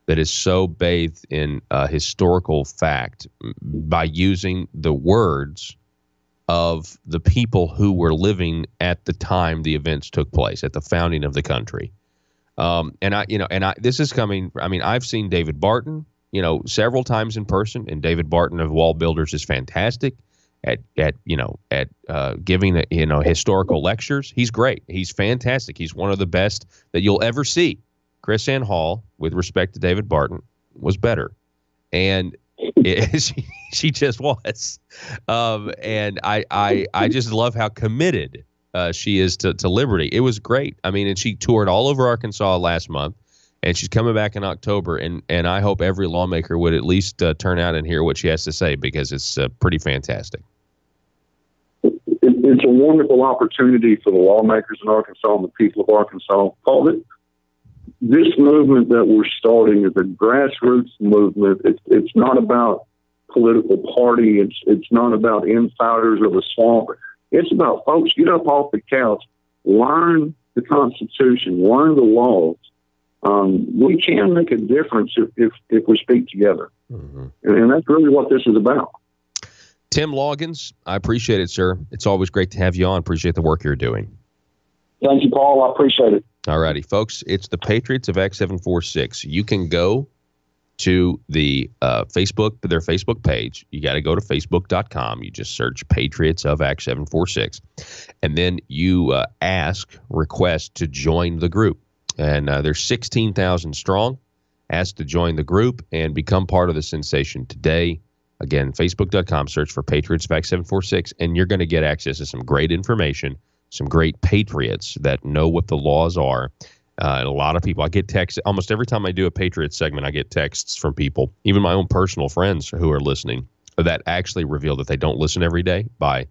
that is so bathed in historical fact by using the words of the people who were living at the time the events took place, at the founding of the country. This is coming. I mean, I've seen David Barton, several times in person, and David Barton of Wall Builders is fantastic at giving historical lectures. He's great. He's fantastic. He's one of the best that you'll ever see. Chris Ann Hall, with respect to David Barton, was better, and she just was. And I just love how committed she is to liberty. It was great. I mean, and she toured all over Arkansas last month, and she's coming back in October. And I hope every lawmaker would at least turn out and hear what she has to say, because it's pretty fantastic. It's a wonderful opportunity for the lawmakers in Arkansas and the people of Arkansas. Paul, this movement that we're starting is a grassroots movement. It's not about political party. It's not about insiders of the swamp. It's about folks get up off the couch, learn the Constitution, learn the laws. We can make a difference if we speak together. Mm-hmm. And that's really what this is about. Tim Loggins, I appreciate it, sir. It's always great to have you on. Appreciate the work you're doing. Thank you, Paul. I appreciate it. All righty, folks. It's the Patriots of X746. You can go to the their Facebook page. You got to go to facebook.com. You just search Patriots of Act 746, and then you request to join the group. And there's 16,000 strong. Ask to join the group and become part of the sensation today. Again, facebook.com, search for Patriots of Act 746, and you're going to get access to some great information, some great patriots that know what the laws are. And a lot of people, I get texts almost every time I do a Patriots segment. I get texts from people, even my own personal friends who are listening, that actually reveal that they don't listen every day. But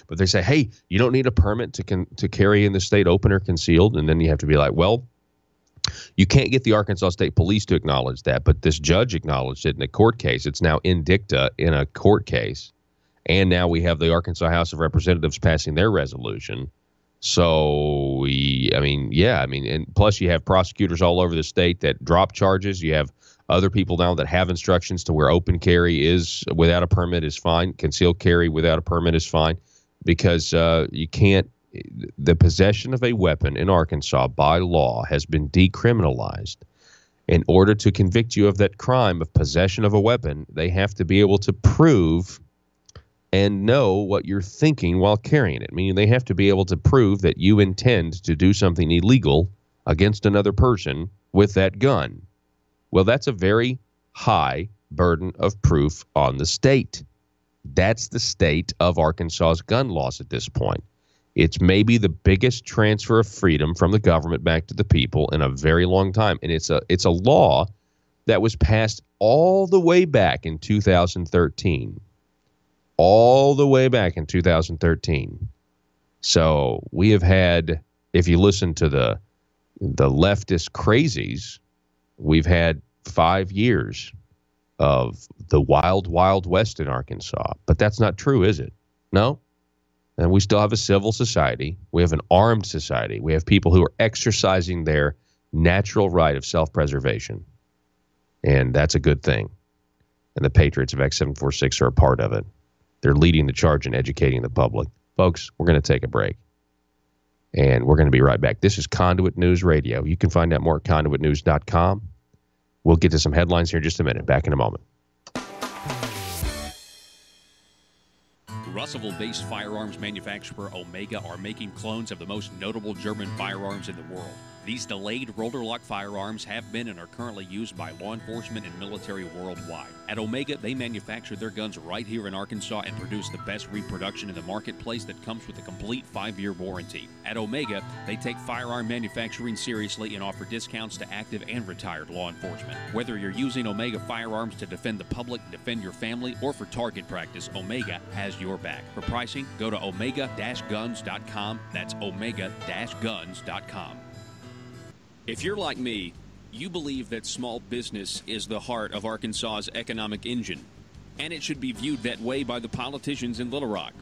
they say, hey, you don't need a permit to carry in the state open or concealed. And then you have to be like, well, you can't get the Arkansas State Police to acknowledge that, but this judge acknowledged it in a court case. It's now in dicta in a court case. And now we have the Arkansas House of Representatives passing their resolution. So, and plus you have prosecutors all over the state that drop charges. You have other people now that have instructions to where open carry is without a permit is fine. Concealed carry without a permit is fine, because you can't. The possession of a weapon in Arkansas by law has been decriminalized. In order to convict you of that crime of possession of a weapon, they have to be able to prove and know what you're thinking while carrying it. Meaning they have to be able to prove that you intend to do something illegal against another person with that gun. Well, that's a very high burden of proof on the state. That's the state of Arkansas's gun laws at this point. It's maybe the biggest transfer of freedom from the government back to the people in a very long time. And it's a law that was passed all the way back in 2013. All the way back in 2013. So we have had, if you listen to the leftist crazies, we've had 5 years of the wild, wild west in Arkansas. But that's not true, is it? No? And we still have a civil society. We have an armed society. We have people who are exercising their natural right of self-preservation. And that's a good thing. And the Patriots of Act 746 are a part of it. They're leading the charge in educating the public. Folks, we're going to take a break. And we're going to be right back. This is Conduit News Radio. You can find out more at conduitnews.com. We'll get to some headlines here in just a minute. Back in a moment. Russellville-based firearms manufacturer Omega are making clones of the most notable German firearms in the world. These delayed rotor-lock firearms have been and are currently used by law enforcement and military worldwide. At Omega, they manufacture their guns right here in Arkansas and produce the best reproduction in the marketplace that comes with a complete 5-year warranty. At Omega, they take firearm manufacturing seriously and offer discounts to active and retired law enforcement. Whether you're using Omega firearms to defend the public, defend your family, or for target practice, Omega has your back. For pricing, go to omega-guns.com. That's omega-guns.com. If you're like me, you believe that small business is the heart of Arkansas's economic engine, and it should be viewed that way by the politicians in Little Rock.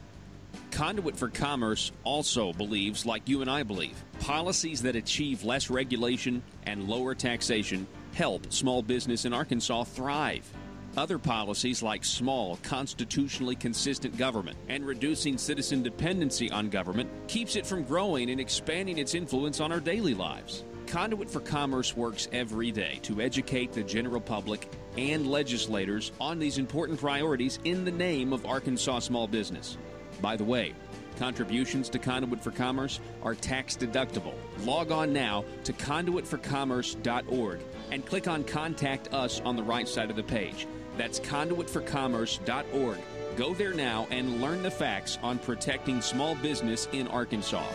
Conduit for Commerce also believes, like you and I believe, policies that achieve less regulation and lower taxation help small business in Arkansas thrive. Other policies like small, constitutionally consistent government and reducing citizen dependency on government keeps it from growing and expanding its influence on our daily lives. Conduit for Commerce works every day to educate the general public and legislators on these important priorities in the name of Arkansas small business. By the way, contributions to Conduit for Commerce are tax deductible. Log on now to conduitforcommerce.org and click on Contact Us on the right side of the page. That's conduitforcommerce.org. Go there now and learn the facts on protecting small business in Arkansas.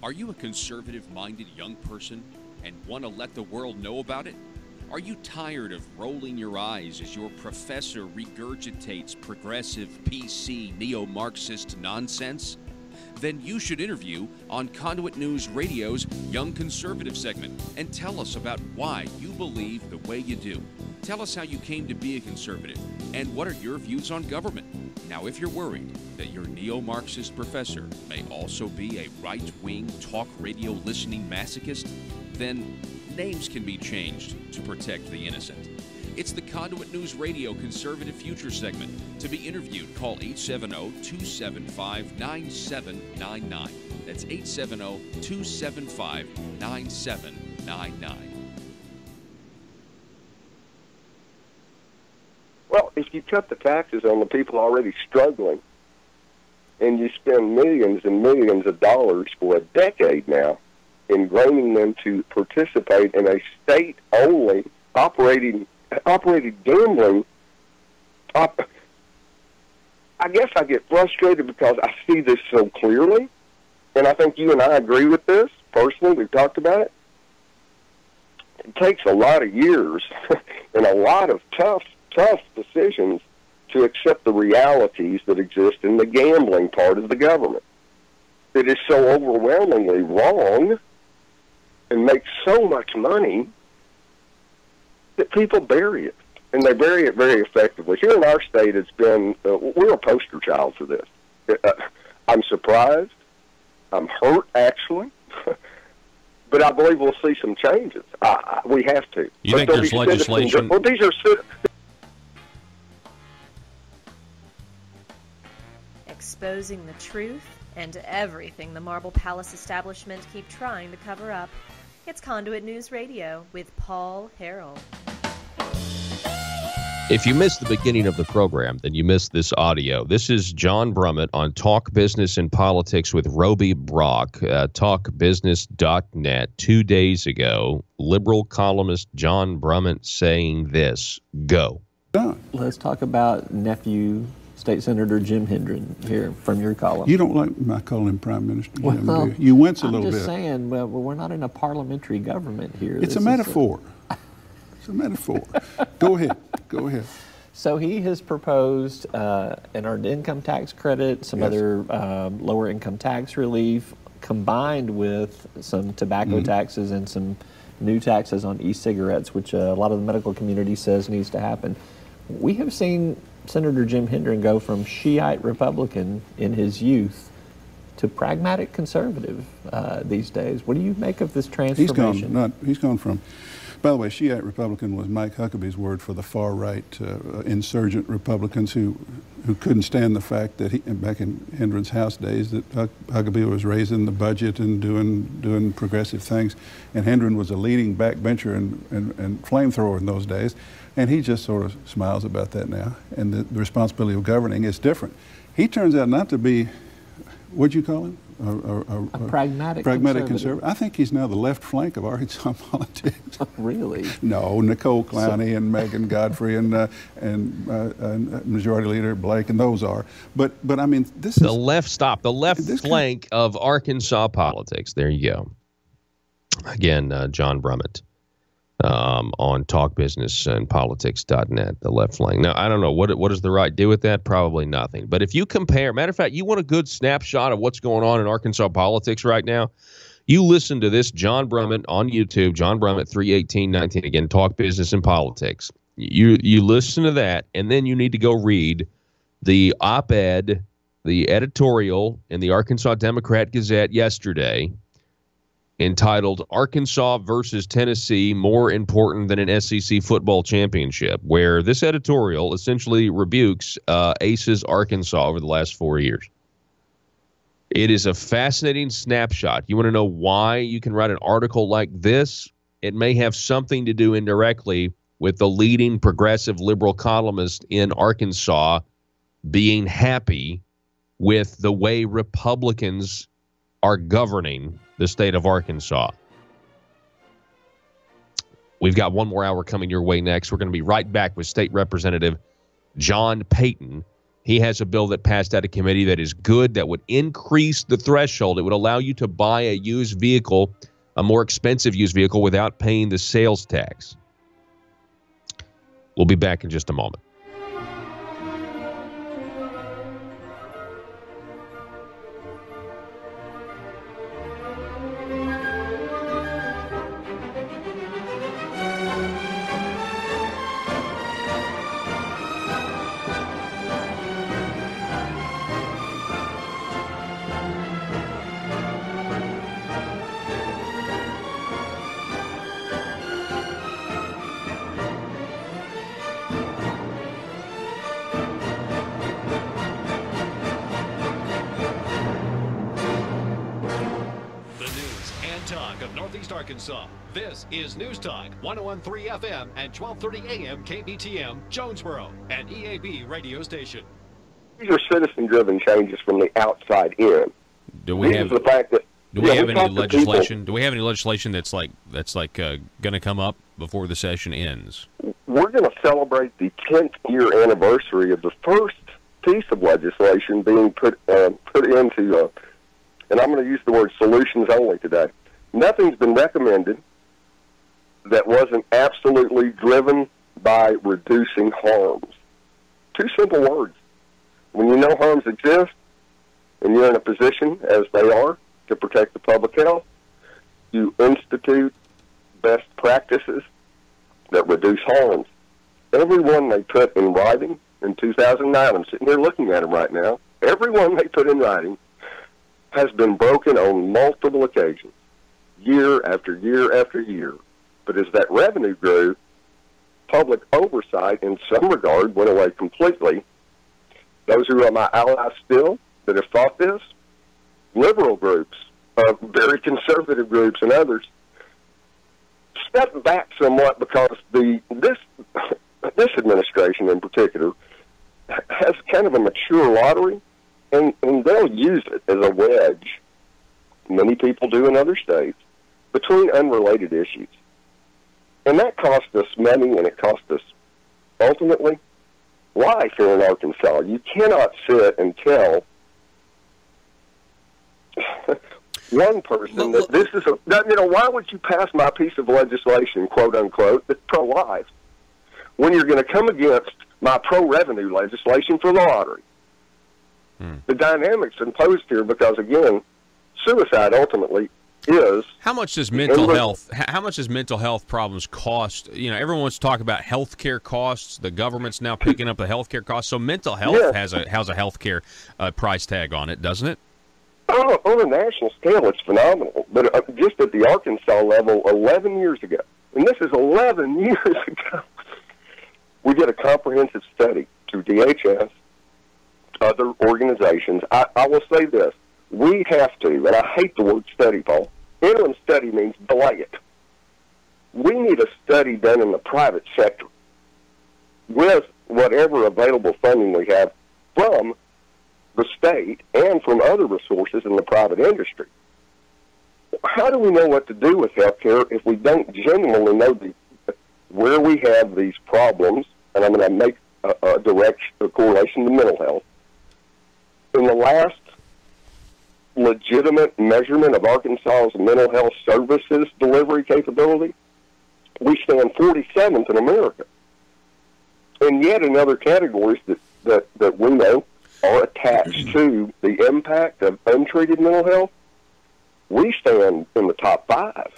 Are you a conservative-minded young person and want to let the world know about it? Are you tired of rolling your eyes as your professor regurgitates progressive, PC, neo-Marxist nonsense? Then you should interview on Conduit News Radio's Young Conservative segment and tell us about why you believe the way you do. Tell us how you came to be a conservative and what are your views on government. Now, if you're worried that your neo-Marxist professor may also be a right-wing talk radio listening masochist, then names can be changed to protect the innocent. It's the Conduit News Radio Conservative Future segment. To be interviewed, call 870-275-9799. That's 870-275-9799. Well, if you cut the taxes on the people already struggling, and you spend millions and millions of dollars for a decade now ingraining them to participate in a state-only operated gambling, I guess I get frustrated because I see this so clearly, and I think you and I agree with this. Personally, we've talked about it. It takes a lot of years and a lot of tough decisions to accept the realities that exist in the gambling part of the government. It is so overwhelmingly wrong and makes so much money that people bury it, and they bury it very effectively. Here in our state, it's been, we're a poster child for this. I'm surprised. I'm hurt, actually. But I believe we'll see some changes. We have to. You think there's legislation? Well, these are exposing the truth and everything the Marble Palace establishment keep trying to cover up. It's Conduit News Radio with Paul Harrell. If you missed the beginning of the program, then you missed this audio. This is John Brummett on Talk Business and Politics with Roby Brock, talkbusiness.net. 2 days ago, liberal columnist John Brummett saying this. Go. Let's talk about nephew State Senator Jim Hendren here from your column. You don't like my calling him Prime Minister, Jim, do you? You wince a little bit. I'm just saying, well, we're not in a parliamentary government here. It's a metaphor. It's a metaphor. Go ahead. Go ahead. So he has proposed an earned income tax credit, some other lower income tax relief, combined with some tobacco taxes and some new taxes on e-cigarettes, which a lot of the medical community says needs to happen. We have seen Senator Jim Hendren go from Shiite Republican in his youth to pragmatic conservative these days. What do you make of this transformation? He's gone from, by the way, Shiite Republican was Mike Huckabee's word for the far-right insurgent Republicans who couldn't stand the fact that back in Hendren's House days, that Huckabee was raising the budget and doing progressive things, and Hendren was a leading backbencher and flamethrower in those days, and he just sort of smiles about that now, and the responsibility of governing is different. He turns out not to be, what'd you call him? A pragmatic conservative. I think he's now the left flank of Arkansas politics. Really? No, Nicole Clowney and Megan Godfrey and Majority Leader Blake, and those are. But I mean, this is the left flank of Arkansas politics. There you go. Again, John Brummett on talkbusinessandpolitics.net, the left flank. Now, I don't know, what does the right do with that? Probably nothing. But if you compare, matter of fact, you want a good snapshot of what's going on in Arkansas politics right now, you listen to this John Brummett on YouTube, John Brummett 31819, again, Talk Business and Politics. You listen to that, and then you need to go read the op-ed, the editorial in the Arkansas Democrat Gazette yesterday, entitled Arkansas versus Tennessee, More Important Than an SEC Football Championship, where this editorial essentially rebukes Aces Arkansas over the last 4 years. It is a fascinating snapshot. You want to know why you can write an article like this? It may have something to do indirectly with the leading progressive liberal columnist in Arkansas being happy with the way Republicans are governing the state of Arkansas. We've got one more hour coming your way next. We're going to be right back with State Representative John Payton. He has a bill that passed out of committee that is good, that would increase the threshold. It would allow you to buy a used vehicle, a more expensive used vehicle, without paying the sales tax. We'll be back in just a moment. Arkansas. This is News Talk 101.3 FM and 12:30 AM KBTM, Jonesboro, an EAB radio station. These are citizen-driven changes from the outside in. Do we have the fact that Do we have any legislation? Do we have any legislation that's going to come up before the session ends? We're going to celebrate the 10th year anniversary of the first piece of legislation being put into, and I'm going to use the word solutions only today. Nothing's been recommended that wasn't absolutely driven by reducing harms. Two simple words. When you know harms exist, and you're in a position, as they are, to protect the public health, you institute best practices that reduce harms. Every one they put in writing in 2009, I'm sitting here looking at them right now, every one they put in writing has been broken on multiple occasions, year after year after year. But as that revenue grew, public oversight in some regard went away completely. Those who are my allies still that have thought this, liberal groups, very conservative groups, and others, stepped back somewhat because this administration in particular has kind of a mature lottery, and they'll use it as a wedge, many people do in other states, between unrelated issues. And that cost us money, and it cost us, ultimately, life here in Arkansas. You cannot sit and tell one person that this is why would you pass my piece of legislation, quote unquote, that's pro-life, when you're going to come against my pro-revenue legislation for the lottery? The dynamics imposed here, because again, suicide ultimately is. How much does mental health problems cost? You know, everyone wants to talk about health care costs. The government's now picking up the health care costs. So mental health has a health care price tag on it, doesn't it? On a national scale, it's phenomenal. But just at the Arkansas level, 11 years ago, and this is 11 years ago, we did a comprehensive study through DHS, other organizations. I will say this. We have to, and I hate the word study, Paul. Interim study means delay it. We need a study done in the private sector with whatever available funding we have from the state and from other resources in the private industry. How do we know what to do with healthcare if we don't genuinely know where we have these problems? And I'm going to make a direct correlation to mental health. In the last legitimate measurement of Arkansas's mental health services delivery capability, we stand 47th in America. And yet in other categories that we know are attached to the impact of untreated mental health, we stand in the top 5.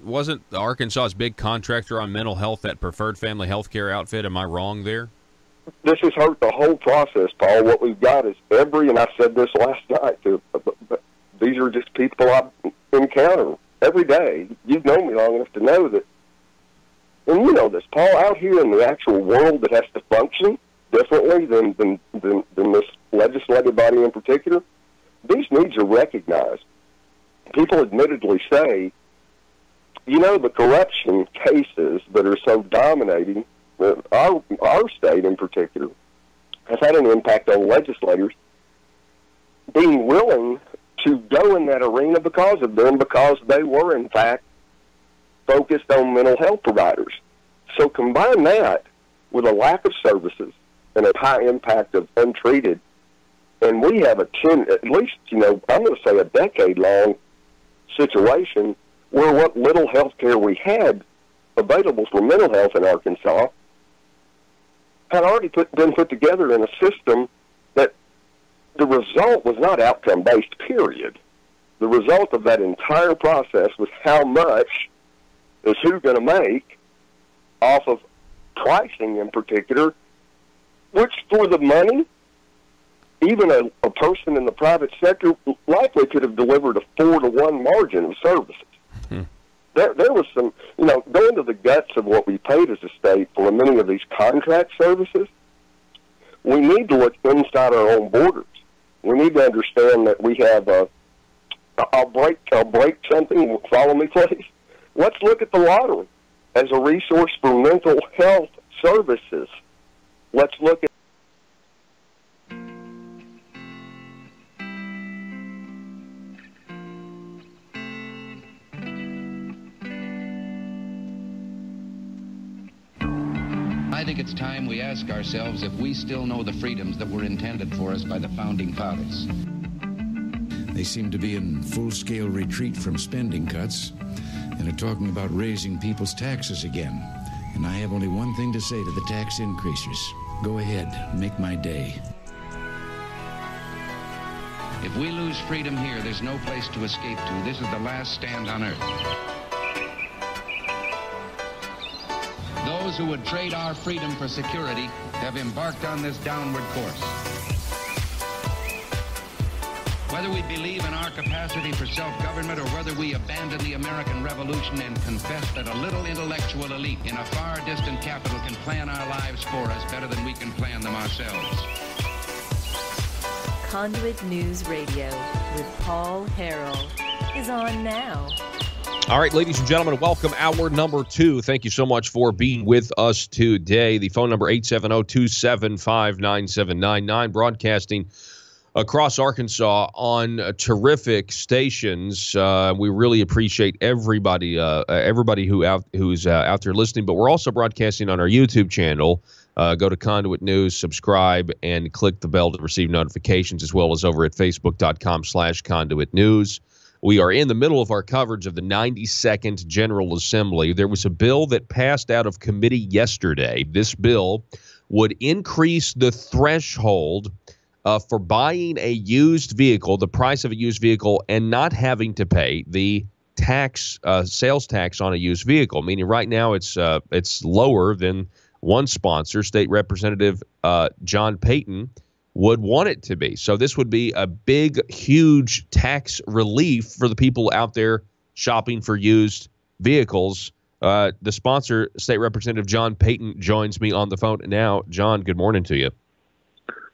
Wasn't Arkansas's big contractor on mental health that Preferred Family Healthcare outfit? Am I wrong there? This has hurt the whole process, Paul. What we've got is and I said this last night, these are just people I encounter every day. You've known me long enough to know that, and you know this, Paul, out here in the actual world that has to function differently than this legislative body in particular, these needs are recognized. People admittedly say, the corruption cases that are so dominating our state in particular has had an impact on legislators being willing to go in that arena because of them, because they were, in fact, focused on mental health providers. So combine that with a lack of services and a high impact of untreated, and we have at least, I'm going to say a decade-long situation where what little health care we had available for mental health in Arkansas had already been put together in a system that the result was not outcome-based, period. The result of that entire process was how much is who going to make off of pricing in particular, which for the money, even a person in the private sector likely could have delivered a 4-to-1 margin of services. There was some, going to the guts of what we paid as a state for many of these contract services, we need to look inside our own borders. We need to understand that we have I'll break something. Follow me, please. Let's look at the lottery as a resource for mental health services. Let's look at I think it's time we ask ourselves if we still know the freedoms that were intended for us by the Founding Fathers. They seem to be in full-scale retreat from spending cuts and are talking about raising people's taxes again. And I have only one thing to say to the tax increasers. Go ahead, make my day. If we lose freedom here, there's no place to escape to. This is the last stand on earth. Those who would trade our freedom for security have embarked on this downward course. Whether we believe in our capacity for self-government or whether we abandon the American Revolution and confess that a little intellectual elite in a far distant capital can plan our lives for us better than we can plan them ourselves. Conduit News Radio with Paul Harrell is on now. All right, ladies and gentlemen, welcome hour number 2. Thank you so much for being with us today. The phone number 870-275-9799, broadcasting across Arkansas on terrific stations. We really appreciate everybody who's out there listening, but we're also broadcasting on our YouTube channel. Go to Conduit News, subscribe, and click the bell to receive notifications, as well as over at facebook.com/Conduit News. We are in the middle of our coverage of the 92nd General Assembly. There was a bill that passed out of committee yesterday. This bill would increase the threshold for buying a used vehicle, the price of a used vehicle, and not having to pay the tax, sales tax on a used vehicle. Meaning, right now it's lower than one sponsor, State Representative John Payton, would want it to be. So this would be a big, huge tax relief for the people out there shopping for used vehicles. The sponsor, State Representative John Payton, joins me on the phone now. John, good morning to you.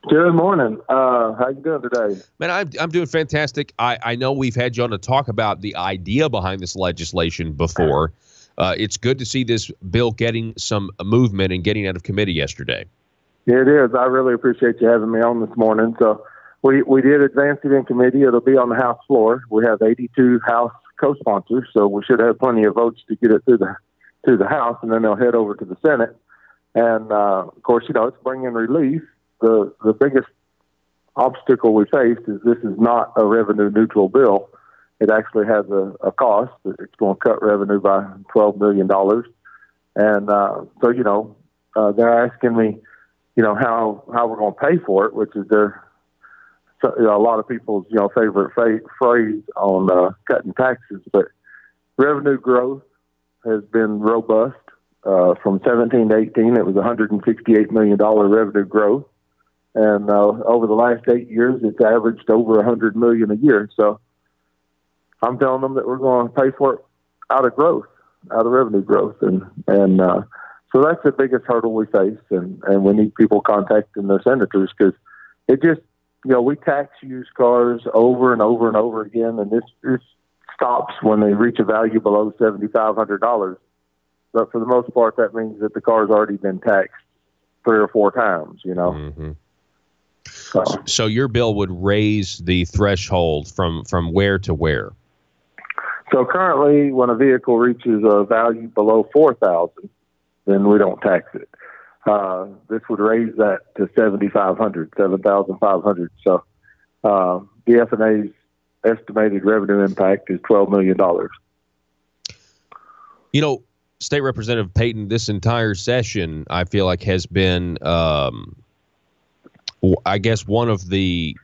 Good morning. How you doing today? Man, I'm doing fantastic. I know we've had you on to talk about the idea behind this legislation before. It's good to see this bill getting some movement and getting out of committee yesterday. It is. I really appreciate you having me on this morning. So we did advance it in committee. It'll be on the House floor. We have 82 House co-sponsors, so we should have plenty of votes to get it through the House, and then they'll head over to the Senate. And of course, it's bringing relief. The biggest obstacle we faced is this is not a revenue neutral bill. It actually has a cost. It's going to cut revenue by $12 million. And so they're asking me, how we're going to pay for it, which is a lot of people's, favorite phrase on cutting taxes. But revenue growth has been robust. From 17 to 18, it was $168 million revenue growth. And over the last 8 years, it's averaged over $100 million a year. So I'm telling them that we're going to pay for it out of revenue growth. And so that's the biggest hurdle we face, and we need people contacting their senators, because it just, we tax used cars over and over and over again, and this stops when they reach a value below $7,500. But for the most part, that means that the car's already been taxed 3 or 4 times, Mm-hmm. So your bill would raise the threshold from where to where? So currently, when a vehicle reaches a value below $4,000, then we don't tax it. This would raise that to $7,500. So the FNA's estimated revenue impact is $12 million. State Representative Payton, this entire session, I feel like, has been, I guess, one of the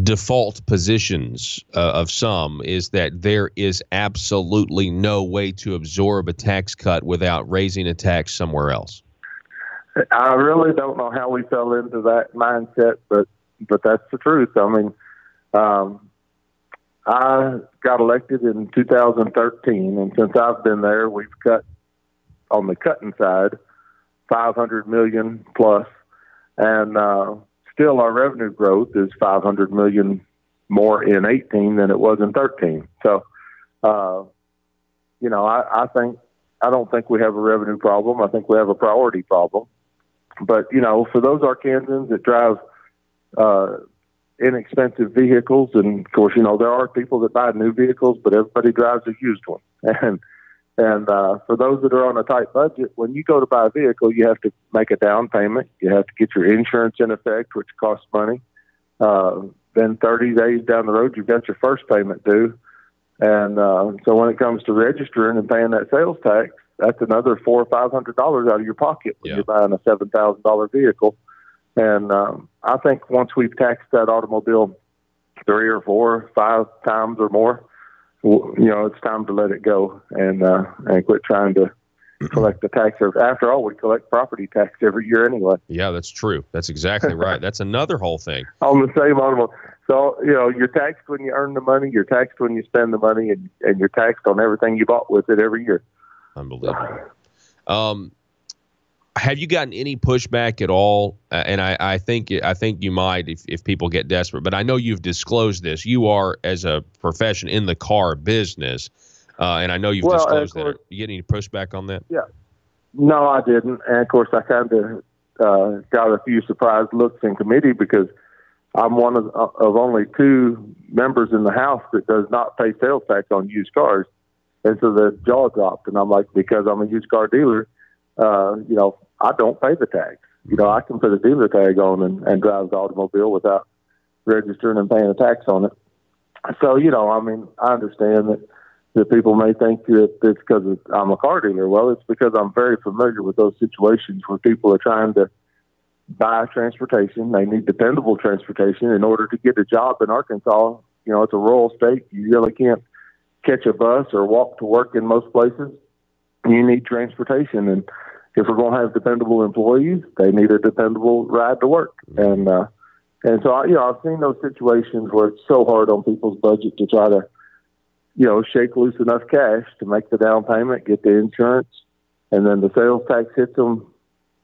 default positions of some is that there is absolutely no way to absorb a tax cut without raising a tax somewhere else. I really don't know how we fell into that mindset, but that's the truth. I mean, I got elected in 2013, and since I've been there, we've cut, on the cutting side, $500 million plus, and still our revenue growth is $500 million more in 18 than it was in 13. So, you know, I don't think we have a revenue problem. I think we have a priority problem. But, you know, for those Arkansans that drive inexpensive vehicles, and of course, you know, there are people that buy new vehicles, but everybody drives a used one. And for those that are on a tight budget, when you go to buy a vehicle, you have to make a down payment. You have to get your insurance in effect, which costs money. Then 30 days down the road, you've got your first payment due. And so when it comes to registering and paying that sales tax, that's another $400 or $500 out of your pocket when you're buying a $7,000 vehicle. And I think once we've taxed that automobile 3 or 4 or 5 times or more, you know, it's time to let it go and quit trying to collect the tax. After all, we collect property tax every year anyway. Yeah, that's true. That's exactly right. That's another whole thing. On the same automobile. So, you know, you're taxed when you earn the money, you're taxed when you spend the money, and you're taxed on everything you bought with it every year. Unbelievable. Have you gotten any pushback at all? And I think you might if people get desperate. But I know you've disclosed this. You are, as a profession, in the car business, and I know you've disclosed that. You get any pushback on that? Yeah. No, I didn't. And of course, I kind of got a few surprised looks in committee because I'm one of only 2 members in the House that does not pay sales tax on used cars. And so the jaw dropped, and I'm like, because I'm a used car dealer, you know, I don't pay the tax. You know, I can put a dealer tag on and drive the automobile without registering and paying a tax on it. So, you know, I mean, I understand that people may think that it's because I'm a car dealer. Well, it's because I'm very familiar with those situations where people are trying to buy transportation. They need dependable transportation in order to get a job in Arkansas. You know, it's a rural state. You really can't catch a bus or walk to work in most places. You need transportation. And if we're going to have dependable employees, they need a dependable ride to work. And so, I've seen those situations where it's so hard on people's budget to try to, you know, shake loose enough cash to make the down payment, get the insurance, and then the sales tax hits them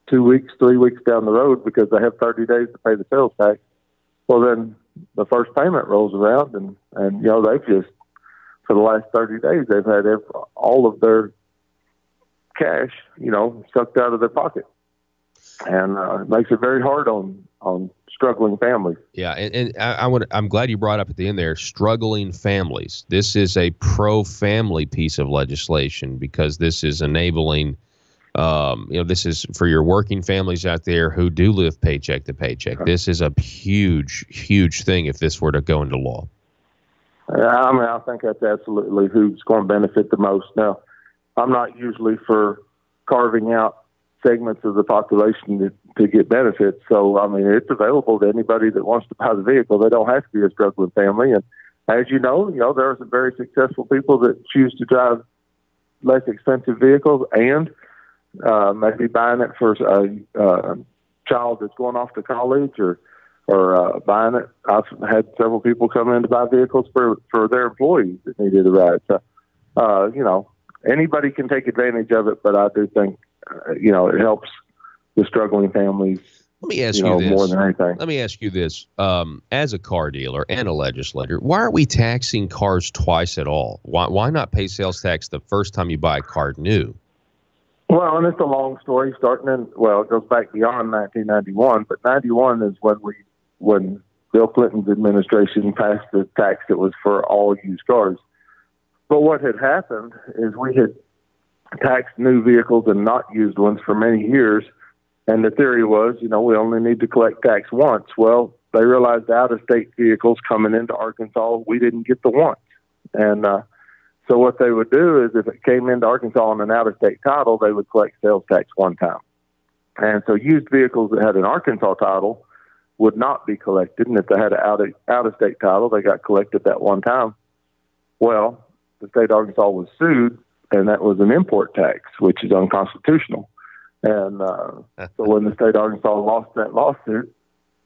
2 weeks, 3 weeks down the road because they have 30 days to pay the sales tax. Well, then the first payment rolls around, and you know, they've just, for the last 30 days, they've had all of their cash, you know, sucked out of their pocket. And it makes it very hard on struggling families. Yeah, and I'm glad you brought up at the end there, struggling families. This is a pro-family piece of legislation because this is enabling, you know, this is for your working families out there who do live paycheck to paycheck. This is a huge, huge thing if this were to go into law. I mean, I think that's absolutely who's going to benefit the most. Now, I'm not usually for carving out segments of the population to get benefits. So, I mean, it's available to anybody that wants to buy the vehicle. They don't have to be a struggling family. And as you know, there are some very successful people that choose to drive less expensive vehicles and maybe buying it for a child that's going off to college or buying it. I've had several people come in to buy vehicles for their employees that needed a ride. So, you know, anybody can take advantage of it, but I do think, you know, it helps the struggling families. Let me ask you this. More than anything. Let me ask you this. As a car dealer and a legislator, why are we taxing cars twice at all? Why not pay sales tax the first time you buy a car new? Well, and it's a long story it goes back beyond 1991, but 91 is when Bill Clinton's administration passed the tax that was for all used cars. But what had happened is we had taxed new vehicles and not used ones for many years. And the theory was, you know, we only need to collect tax once. Well, they realized out-of-state vehicles coming into Arkansas, we didn't get the once. And so what they would do is if it came into Arkansas on an out-of-state title, they would collect sales tax one time. And so used vehicles that had an Arkansas title would not be collected. And if they had an out-of-state title, they got collected that one time. Well, the state of Arkansas was sued, and that was an import tax, which is unconstitutional. And so when the state of Arkansas lost that lawsuit,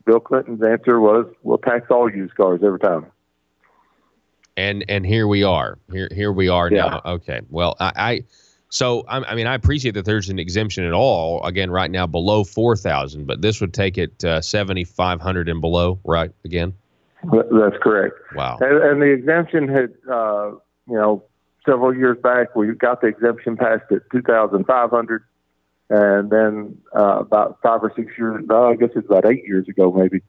Bill Clinton's answer was, we'll tax all used cars every time. And here we are. Here we are now. Okay. Well, I mean, I appreciate that there's an exemption at all. Again, right now below 4,000, but this would take it 7,500 and below, right? Again. That's correct. Wow. And the exemption had, several years back, we got the exemption passed at $2,500. And then about 5 or 6 years, I guess it's about 8 years ago maybe,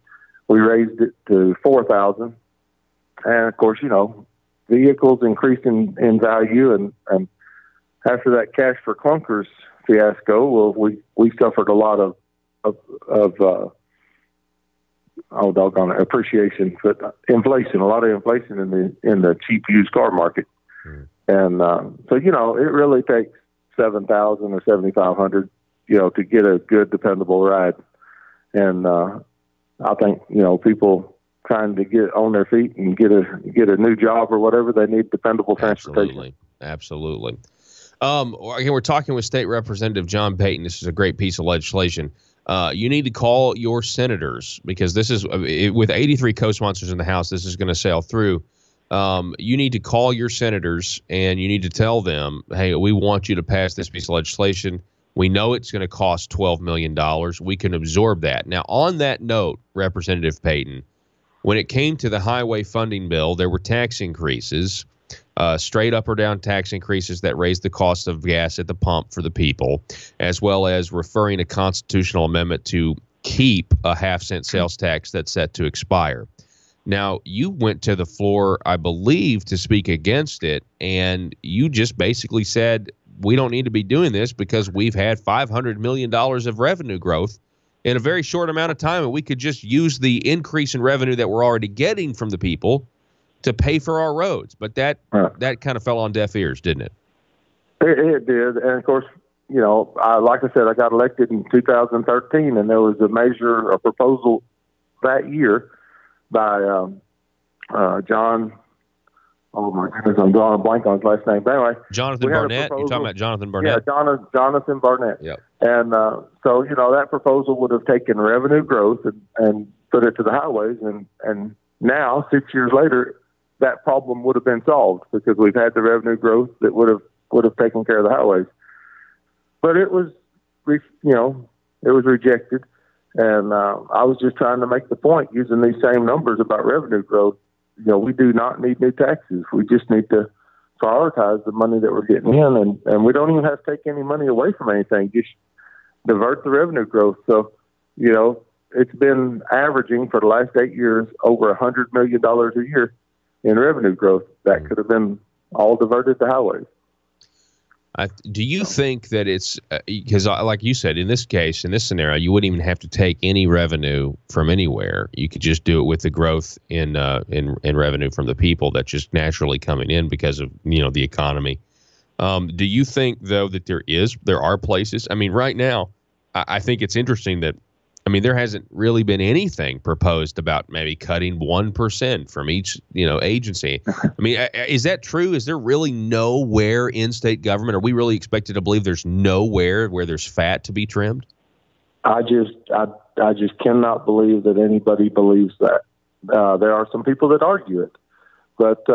we raised it to $4,000. And of course, vehicles increased in value, and after that cash for clunkers fiasco, well, we suffered a lot of appreciation, but inflation, a lot of inflation in the cheap used car market. And so it really takes $7,000 or $7,500, to get a good, dependable ride. And I think people trying to get on their feet and get a new job or whatever, they need dependable transportation. Absolutely. Again, we're talking with State Representative John Payton. This is a great piece of legislation. You need to call your senators, because this is with 83 co-sponsors in the House, this is going to sail through. You need to call your senators and you need to tell them, hey, we want you to pass this piece of legislation. We know it's going to cost $12 million. We can absorb that. Now, on that note, Representative Payton, when it came to the highway funding bill, there were tax increases, straight up or down tax increases that raised the cost of gas at the pump for the people, as well as referring a constitutional amendment to keep a half-cent sales tax that's set to expire. Now, you went to the floor, I believe, to speak against it, and you just basically said, we don't need to be doing this because we've had $500 million of revenue growth in a very short amount of time, and we could just use the increase in revenue that we're already getting from the people to pay for our roads. But that kind of fell on deaf ears, didn't it? It did. And, of course, like I said, I got elected in 2013, and there was a proposal that year by John. Oh my goodness, I'm drawing a blank on his last name. But anyway, Jonathan Barnett. You're talking about Jonathan Barnett? Yeah, Jonathan Barnett. Yep. And so that proposal would have taken revenue growth and put it to the highways, and now 6 years later, that problem would have been solved because we've had the revenue growth that would have taken care of the highways. But it was, rejected. And I was just trying to make the point using these same numbers about revenue growth. We do not need new taxes. We just need to prioritize the money that we're getting in, and we don't even have to take any money away from anything. Just divert the revenue growth. So, it's been averaging for the last 8 years over $100 million a year in revenue growth. That could have been all diverted to highways. Do you think that it's because, like you said, in this case, in this scenario, you wouldn't even have to take any revenue from anywhere. You could just do it with the growth in revenue from the people that's just naturally coming in because of the economy. Do you think though that there are places? I mean, right now, I think it's interesting that there hasn't really been anything proposed about maybe cutting 1% from each, agency. Is that true? Is there really nowhere in state government? Are we really expected to believe there's nowhere where there's fat to be trimmed? I just cannot believe that anybody believes that. There are some people that argue it, but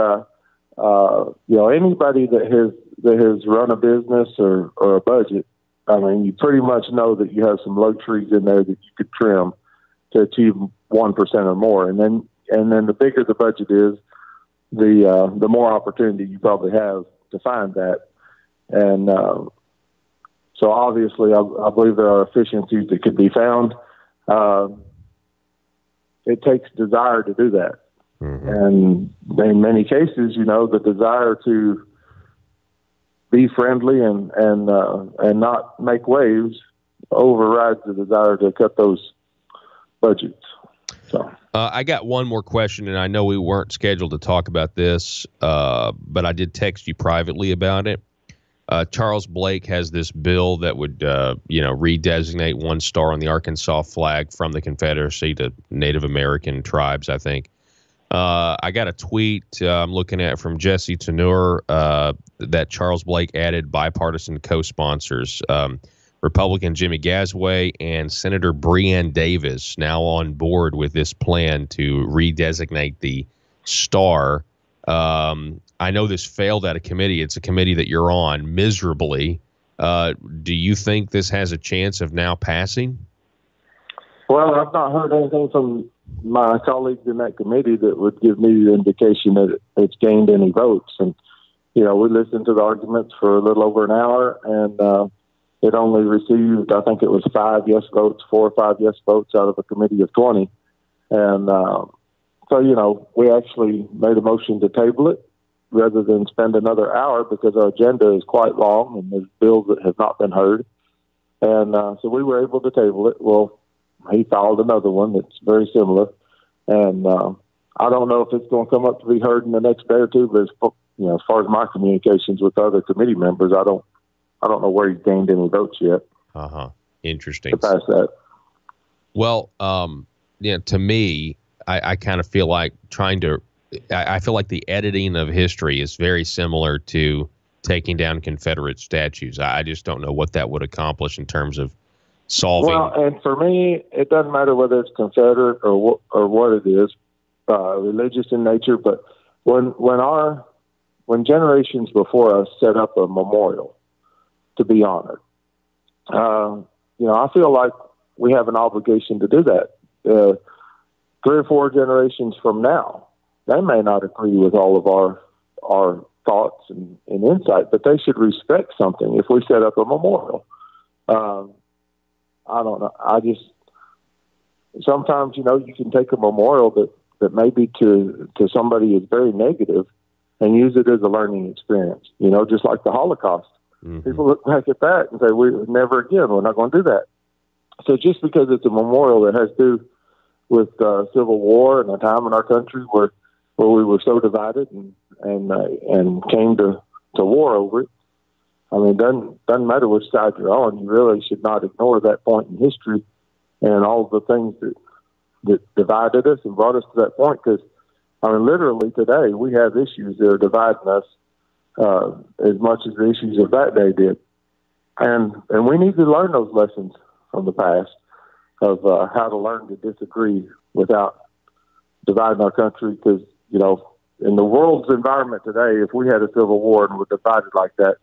anybody that has run a business or a budget, you pretty much know that you have some low trees in there that you could trim to achieve 1% or more. And then the bigger the budget is, the more opportunity you probably have to find that. And so obviously I believe there are efficiencies that could be found. It takes desire to do that. Mm-hmm. And in many cases, the desire to be friendly and not make waves overrides the desire to cut those budgets. So I got one more question, and I know we weren't scheduled to talk about this, but I did text you privately about it. Charles Blake has this bill that would, redesignate one star on the Arkansas flag from the Confederacy to Native American tribes, I think. I got a tweet I'm looking at from Jesse Tenur that Charles Blake added bipartisan co-sponsors, Republican Jimmy Gasway and Senator Breann Davis, now on board with this plan to redesignate the star. I know this failed at a committee. It's a committee that you're on miserably. Do you think this has a chance of now passing? Well, I've not heard anything my colleagues in that committee that would give me the indication that it's gained any votes. And, we listened to the arguments for a little over an hour, and it only received, I think it was 4 or 5 yes votes out of a committee of 20. And so, we actually made a motion to table it rather than spend another hour because our agenda is quite long and there's bills that have not been heard. And so we were able to table it. Well, he filed another one that's very similar. And I don't know if it's going to come up to be heard in the next day or two, but as far as my communications with other committee members, I don't know where he's gained any votes yet. Interesting. To pass that. Well, to me, I kind of feel like I feel like the editing of history is very similar to taking down Confederate statues. I just don't know what that would accomplish in terms of solving. Well, and for me, it doesn't matter whether it's Confederate or what it is, religious in nature. But when generations before us set up a memorial to be honored, I feel like we have an obligation to do that. 3 or 4 generations from now, they may not agree with all of our thoughts and insight, but they should respect something if we set up a memorial. I don't know. Sometimes, you can take a memorial that may be to somebody is very negative and use it as a learning experience, just like the Holocaust. Mm-hmm. People look back at that and say, never again, we're not going to do that. So just because it's a memorial that has to do with Civil War and a time in our country where we were so divided and came to war over it, I mean, doesn't matter which side you're on. You really should not ignore that point in history and all the things that divided us and brought us to that point. Because, I mean, literally today we have issues that are dividing us as much as the issues of that day did. And we need to learn those lessons from the past of how to learn to disagree without dividing our country. Because, in the world's environment today, if we had a civil war and were divided like that,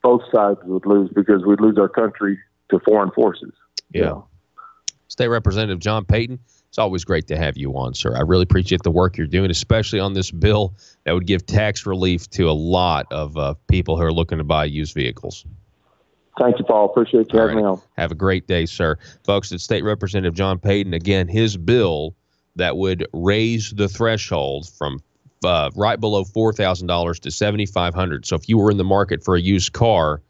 both sides would lose because we'd lose our country to foreign forces. Yeah. State Representative John Payton, it's always great to have you on, sir. I really appreciate the work you're doing, especially on this bill that would give tax relief to a lot of people who are looking to buy used vehicles. Thank you, Paul. Appreciate you having me on. Have a great day, sir. Folks, it's State Representative John Payton. Again, his bill that would raise the threshold from right below $4,000 to $7,500. So if you were in the market for a used car,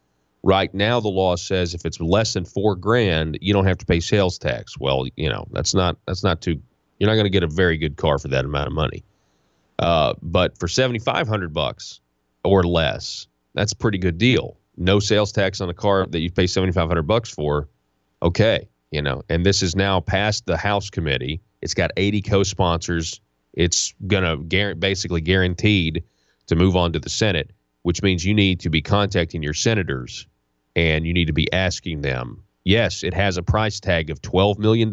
right now the law says if it's less than $4,000, you don't have to pay sales tax. Well, that's not too. You're not going to get a very good car for that amount of money. But for $7,500 or less, that's a pretty good deal. No sales tax on a car that you pay $7,500 for. Okay, and this is now passed the House committee. It's got 80 co-sponsors. It's going to basically guaranteed to move on to the Senate, which means you need to be contacting your senators and you need to be asking them. Yes, it has a price tag of $12 million,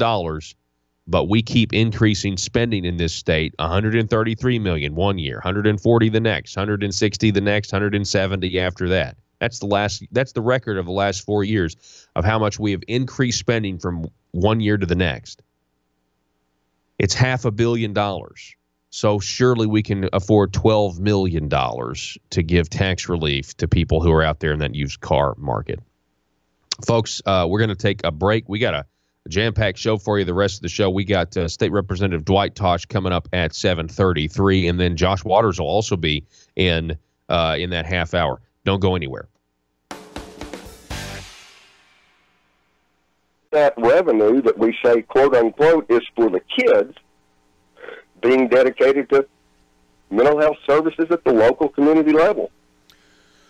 but we keep increasing spending in this state. $133 million one year, $140 the next, $160 the next, $170 after that. That's the record of the last 4 years of how much we have increased spending from one year to the next. It's $500 million. So surely we can afford $12 million to give tax relief to people who are out there in that used car market. Folks, we're going to take a break. We got a jam-packed show for you the rest of the show. We got State Representative Dwight Tosh coming up at 7:33, and then Josh Waters will also be in that half hour. Don't go anywhere. That revenue that we say, quote unquote, is for the kids being dedicated to mental health services at the local community level.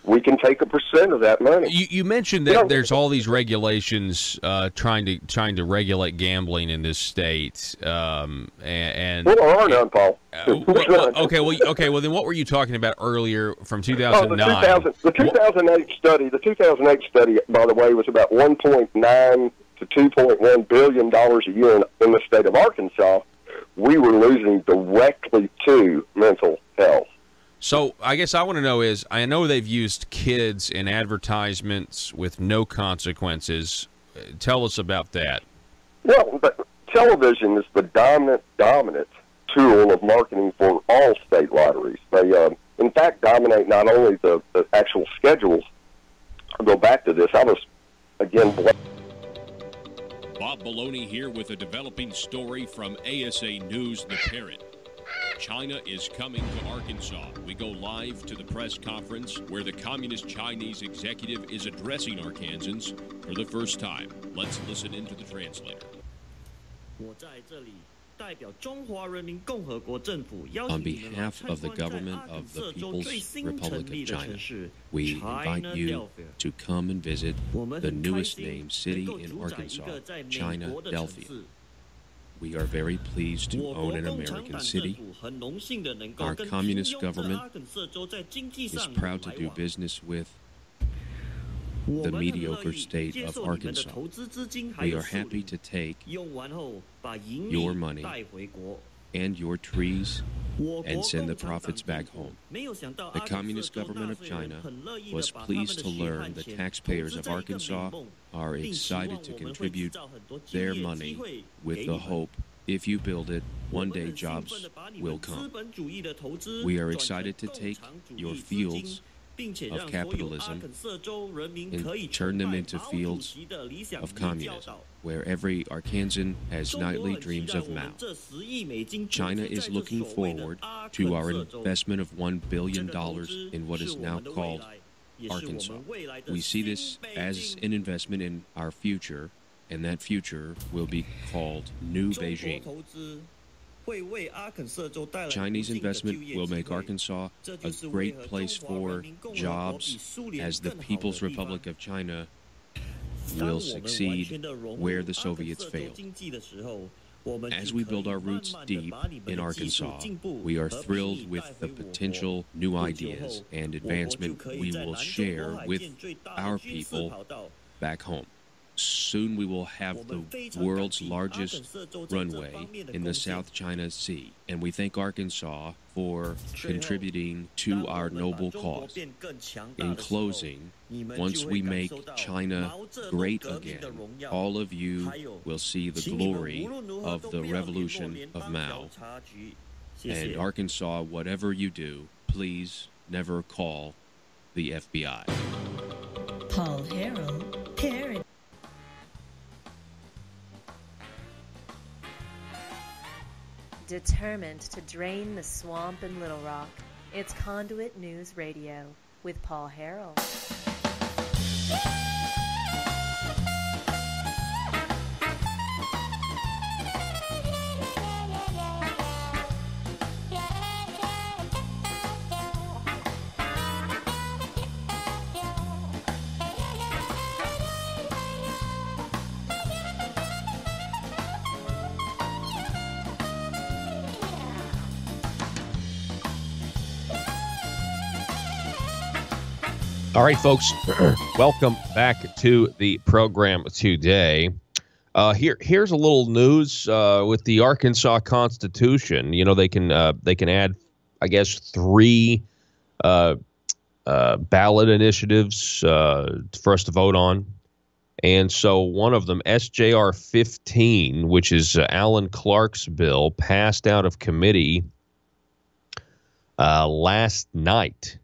We can take a % of that money. You mentioned that there's all these regulations trying to regulate gambling in this state, and well, there are none, Paul. Okay, well then what were you talking about earlier from 2009? The 2008 study. The 2008 study, by the way, was about $1.9 to $2.1 billion a year in the state of Arkansas. We were losing directly to mental health. So I guess I want to know is, I know they've used kids in advertisements with no consequences. Tell us about that. Well, but television is the dominant tool of marketing for all state lotteries. They, in fact, dominate not only the actual schedules. I'll go back to this. I was, again, Bob Maloney here with a developing story from ASA News, The Parrot. China is coming to Arkansas. We go live to the press conference where the Communist Chinese executive is addressing Arkansans for the first time. Let's listen into the translator. On behalf of the government of the People's Republic of China, we invite you to come and visit the newest named city in Arkansas, China, Delphia. We are very pleased to own an American city. Our communist government is proud to do business with the mediocre state of Arkansas. We are happy to take your money and your trees and send the profits back home. The Communist government of China was pleased to learn the taxpayers of Arkansas are excited to contribute their money with the hope, if you build it, one day jobs will come. We are excited to take your fields of capitalism and turn them into fields of communism, where every Arkansan has nightly dreams of Mao. China is looking forward to our investment of $1 billion in what is now called Arkansas. We see this as an investment in our future, and that future will be called New Beijing. Chinese investment will make Arkansas a great place for jobs as the People's Republic of China will succeed where the Soviets failed. As we build our roots deep in Arkansas, we are thrilled with the potential new ideas and advancement we will share with our people back home. Soon we will have the world's largest runway in the South China Sea, and we thank Arkansas for contributing to our noble cause. In closing, once we make China great again, all of you will see the glory of the revolution of Mao. And Arkansas, whatever you do, please never call the FBI. Paul Harrell, Parrot. Determined to drain the swamp in Little Rock, it's Conduit News Radio with Paul Harrell. All right, folks, welcome back to the program today. Here's a little news with the Arkansas Constitution. You know, they can add, I guess, 3 ballot initiatives for us to vote on. And so one of them, SJR 15, which is Alan Clark's bill, passed out of committee last night.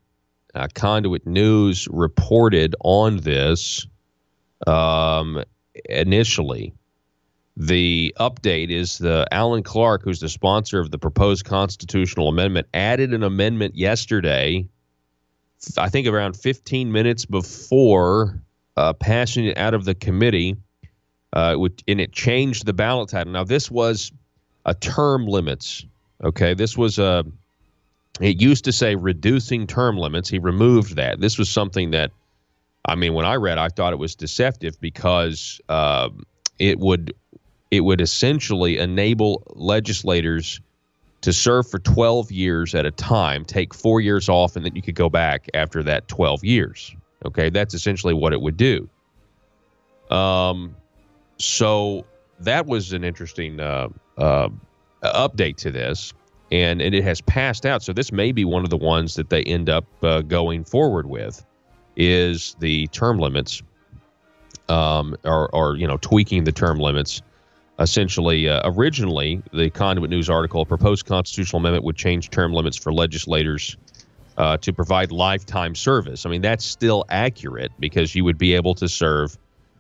Conduit News reported on this initially. The update is the Alan Clark, who's the sponsor of the proposed constitutional amendment, added an amendment yesterday, I think around 15 minutes before passing it out of the committee, and it changed the ballot title. Now, this was a term limits. Okay, this was a... It used to say reducing term limits. He removed that. This was something that, I mean, when I read, I thought it was deceptive because it would essentially enable legislators to serve for 12 years at a time, take 4 years off, and then you could go back after that 12 years. Okay, that's essentially what it would do. So that was an interesting update to this. And it has passed out. So this may be one of the ones that they end up going forward with, is the term limits, or tweaking the term limits essentially, originally, the Conduit News article, a proposed constitutional amendment would change term limits for legislators to provide lifetime service. I mean, that's still accurate because you would be able to serve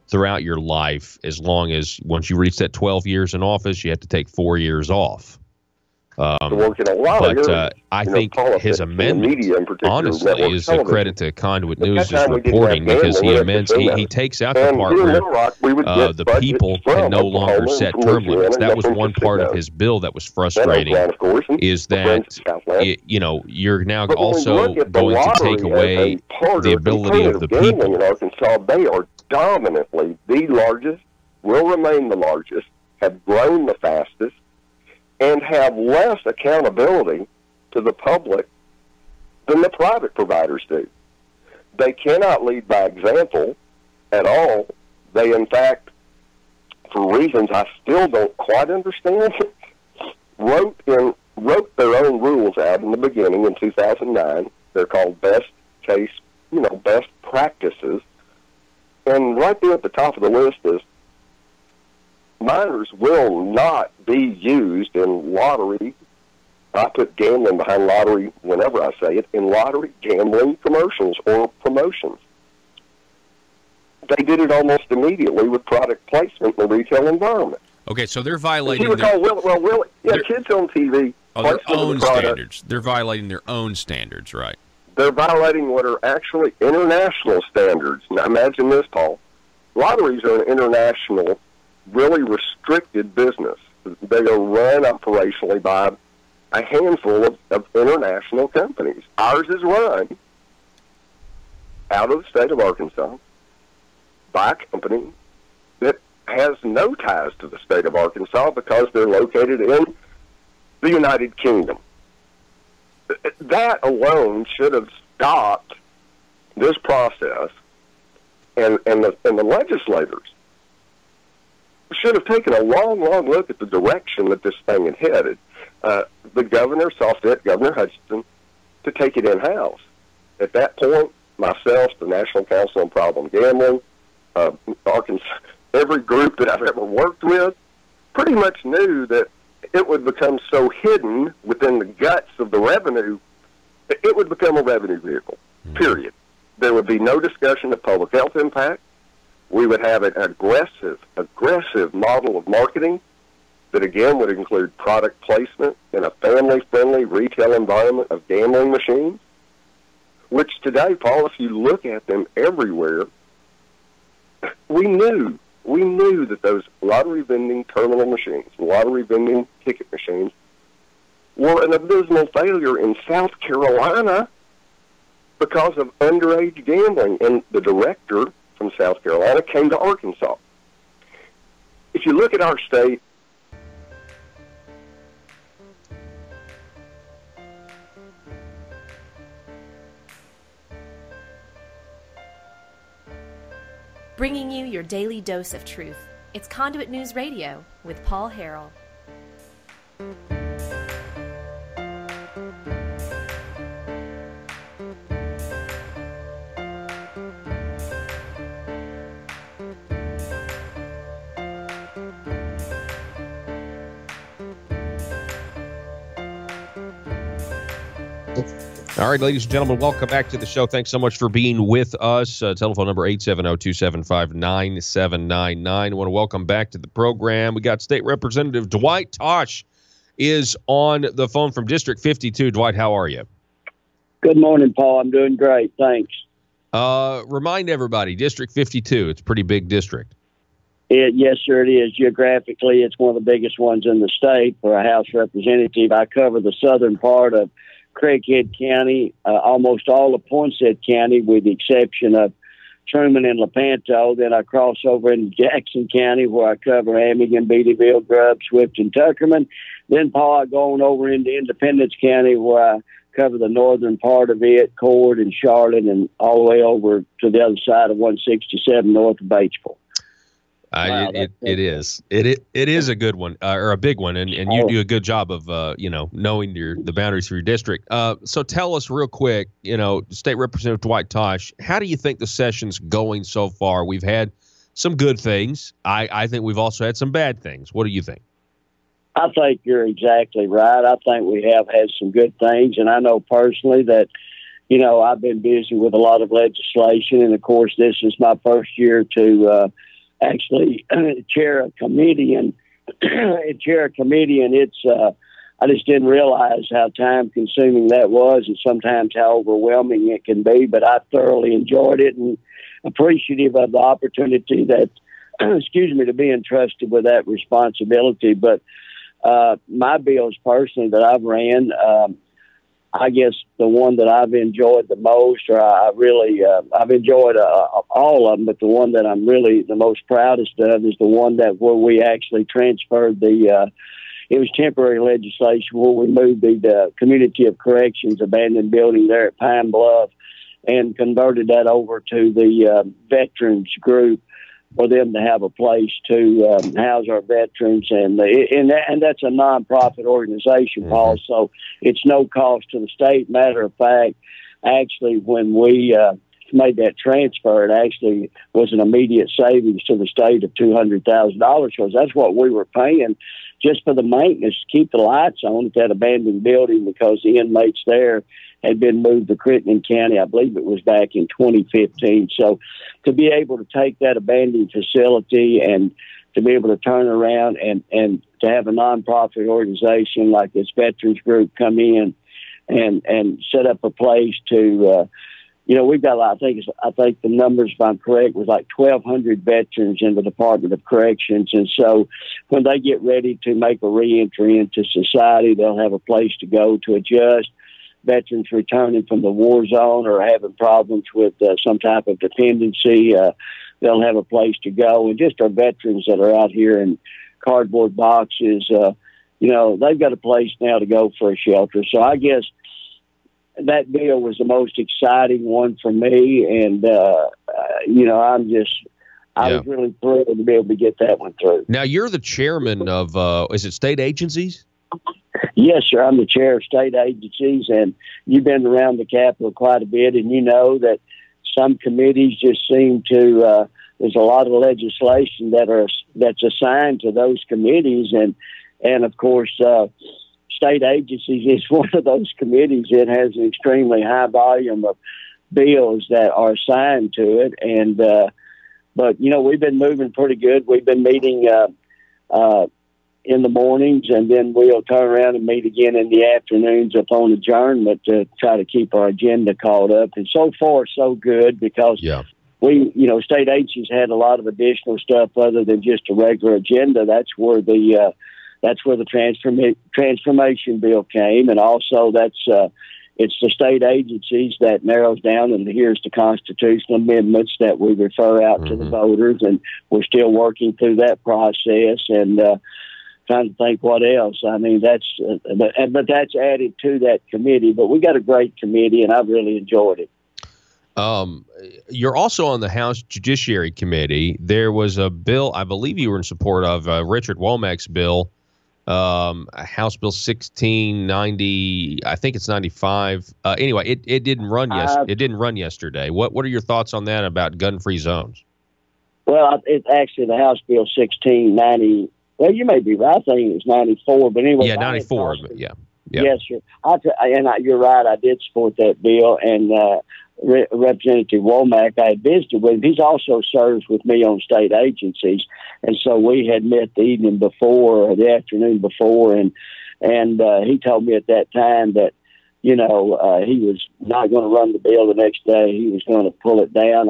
throughout your life as long as once you reach that 12 years in office, you have to take 4 years off. I think his amendment, honestly, is a credit to Conduit News' reporting because he takes out the part where the people can no longer set term limits. That was one part of his bill that was frustrating, is that you're now also going to take away the ability of the people. In Arkansas, they are dominantly the largest, will remain the largest, have grown the fastest, and have less accountability to the public than the private providers do. They cannot lead by example at all. They, in fact, for reasons I still don't quite understand, wrote their own rules out in the beginning in 2009. They're called best practices. And right there at the top of the list is minors will not be used in lottery. I put gambling behind lottery whenever I say it, in lottery gambling commercials or promotions. They did it almost immediately with product placement in the retail environment. Okay, so they're violating kids on TV. Their own standards. They're violating their own standards, right? They're violating what are actually international standards. Now imagine this, Paul. Lotteries are an international, really restricted business. They are run operationally by a handful of international companies. Ours is run out of the state of Arkansas by a company that has no ties to the state of Arkansas because they're located in the United Kingdom. That alone should have stopped this process, and the legislators should have taken a long look at the direction that this thing had headed. The governor saw fit, Governor Hutchinson, to take it in-house. At that point, myself, the National Council on Problem Gambling, Arkansas, every group that I've ever worked with, pretty much knew that it would become so hidden within the guts of the revenue, it would become a revenue vehicle, period. There would be no discussion of public health impact. We would have an aggressive model of marketing that, again, would include product placement in a family-friendly retail environment of gambling machines, which today, Paul, if you look at them everywhere, we knew that those lottery vending terminal machines, lottery vending ticket machines, were an abysmal failure in South Carolina because of underage gambling. And the director from South Carolina came to Arkansas. If you look at our state, bringing you your daily dose of truth. It's Conduit News Radio with Paul Harrell. All right, ladies and gentlemen, welcome back to the show. Thanks so much for being with us. Telephone number 870-275-9799. I want to welcome back to the program. We got State Representative Dwight Tosh is on the phone from District 52. Dwight, how are you? Good morning, Paul. I'm doing great. Thanks. Remind everybody, District 52, it's a pretty big district. Yes, sir, it is. Geographically, it's one of the biggest ones in the state for a House representative. I cover the southern part of Craighead County, almost all of Poinsett County, with the exception of Truman and Lepanto. Then I cross over into Jackson County, where I cover Amigan, Beattyville, Grubb, Swift, and Tuckerman. Then, Paul, I go on over into Independence County, where I cover the northern part of it, Cord and Charlotte, and all the way over to the other side of 167 north of Batesville. Wow, it is a good one, or a big one, and you do a good job of knowing the boundaries for your district. So tell us real quick, State Representative Dwight Tosh, how do you think the session's going so far? We've had some good things. I think we've also had some bad things. What do you think? I think you're exactly right. I think we have had some good things, and I know personally that, you know, I've been busy with a lot of legislation, and of course, this is my first year to actually chair a committee, and it's I just didn't realize how time-consuming that was, and sometimes how overwhelming it can be. But I thoroughly enjoyed it, and appreciative of the opportunity that, to be entrusted with that responsibility. But my bills personally that I've ran, I guess the one that I've enjoyed the most, or I've enjoyed all of them, but the one that I'm really the most proudest of is the one that where we actually transferred it was temporary legislation where we moved the Community of Corrections abandoned building there at Pine Bluff and converted that over to the veterans group for them to have a place to house our veterans. And that's a nonprofit organization, Paul, so it's no cost to the state. Matter of fact, actually, when we made that transfer, it actually was an immediate savings to the state of $200,000 because that's what we were paying just for the maintenance to keep the lights on at that abandoned building because the inmates there had been moved to Crittenden County. I believe it was back in 2015. So to be able to take that abandoned facility and to be able to turn around and to have a nonprofit organization like this veterans group come in and set up a place to, we've got, I think the numbers, if I'm correct, was like 1,200 veterans in the Department of Corrections. And so when they get ready to make a reentry into society, they'll have a place to go to adjust. Veterans returning from the war zone or having problems with some type of dependency, they'll have a place to go. And just our veterans that are out here in cardboard boxes, they've got a place now to go for a shelter. So I guess that bill was the most exciting one for me. And, I was really thrilled to be able to get that one through. Now, you're the chairman of, is it state agencies? Yes, sir. I'm the chair of state agencies, and you've been around the Capitol quite a bit, and you know that some committees just seem to, there's a lot of legislation that's assigned to those committees, and of course, state agencies is one of those committees. It has an extremely high volume of bills that are assigned to it, and but we've been moving pretty good. We've been meeting in the mornings, and then we'll turn around and meet again in the afternoons upon adjournment to try to keep our agenda caught up. And so far, so good, because we, state agencies had a lot of additional stuff other than just a regular agenda. That's where the transformation bill came, and also it's the state agencies that narrows down and here's the constitutional amendments that we refer out to the voters, and we're still working through that process and trying to think what else. I mean, but that's added to that committee. But we got a great committee, and I've really enjoyed it. You're also on the House Judiciary Committee. There was a bill, I believe you were in support of, Richard Womack's bill, House Bill 1690. I think it's 95. Anyway, it didn't run it didn't run yesterday. What are your thoughts on that about gun-free zones? Well, it's actually the House Bill 1690. Well, you may be right. I think it was 94, but anyway. Yeah, 94, but yeah. Yes, sir. You're right. I did support that bill, and Representative Womack, I had visited with him. He's also serves with me on state agencies, and so we had met the evening before or the afternoon before, and he told me at that time that he was not going to run the bill the next day. He was going to pull it down.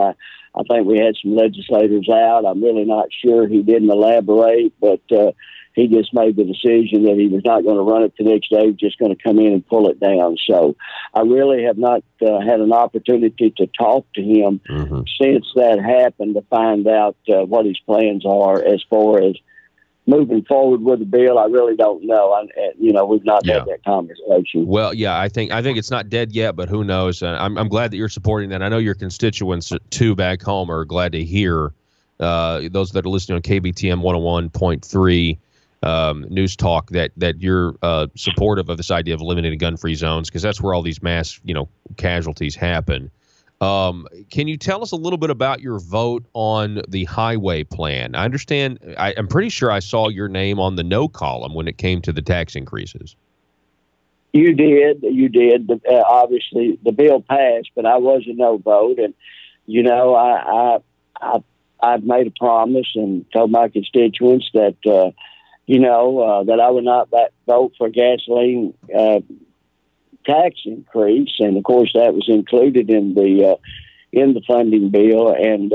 I think we had some legislators out. I'm really not sure. He didn't elaborate, but he just made the decision that he was not going to run it the next day. He was just going to come in and pull it down. So I really have not had an opportunity to talk to him since that happened to find out what his plans are as far as moving forward with the bill. I really don't know. We've not had that conversation. Well, yeah, I think it's not dead yet, but who knows? I'm glad that you're supporting that. I know your constituents too back home are glad to hear those that are listening on KBTM 101.3 News Talk that you're supportive of this idea of eliminating gun-free zones, because that's where all these mass casualties happen. Can you tell us a little bit about your vote on the highway plan? I understand, I'm pretty sure I saw your name on the no column when it came to the tax increases. You did. Obviously, the bill passed, but I was a no vote. And, you know, I've made a promise and told my constituents that, that I would not vote for gasoline tax increase. And, of course, that was included in the funding bill. And,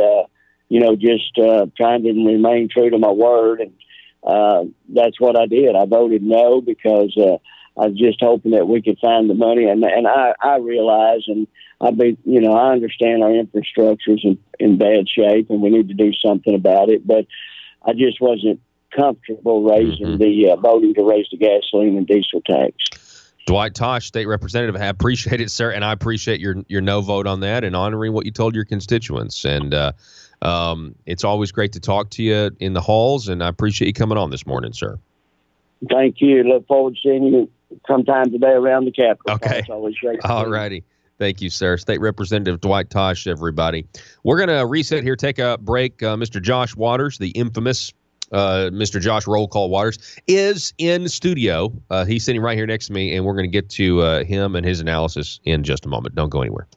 just trying to remain true to my word. And that's what I did. I voted no because I was just hoping that we could find the money, and I realize, and I understand our infrastructure is in bad shape, and we need to do something about it. But I just wasn't comfortable raising voting to raise the gasoline and diesel tax. Dwight Tosh, State Representative, I appreciate it, sir, and I appreciate your no vote on that and honoring what you told your constituents. And it's always great to talk to you in the halls, and I appreciate you coming on this morning, sir. Thank you. Look forward to seeing you sometime today around the Capitol. Okay. It's always great. All righty. Thank you, sir. State Representative Dwight Tosh, everybody. We're going to reset here, take a break. Mr. Josh Waters, the infamous Mr. Josh Roll Call Waters, is in studio. He's sitting right here next to me, and we're going to get to him and his analysis in just a moment. Don't go anywhere.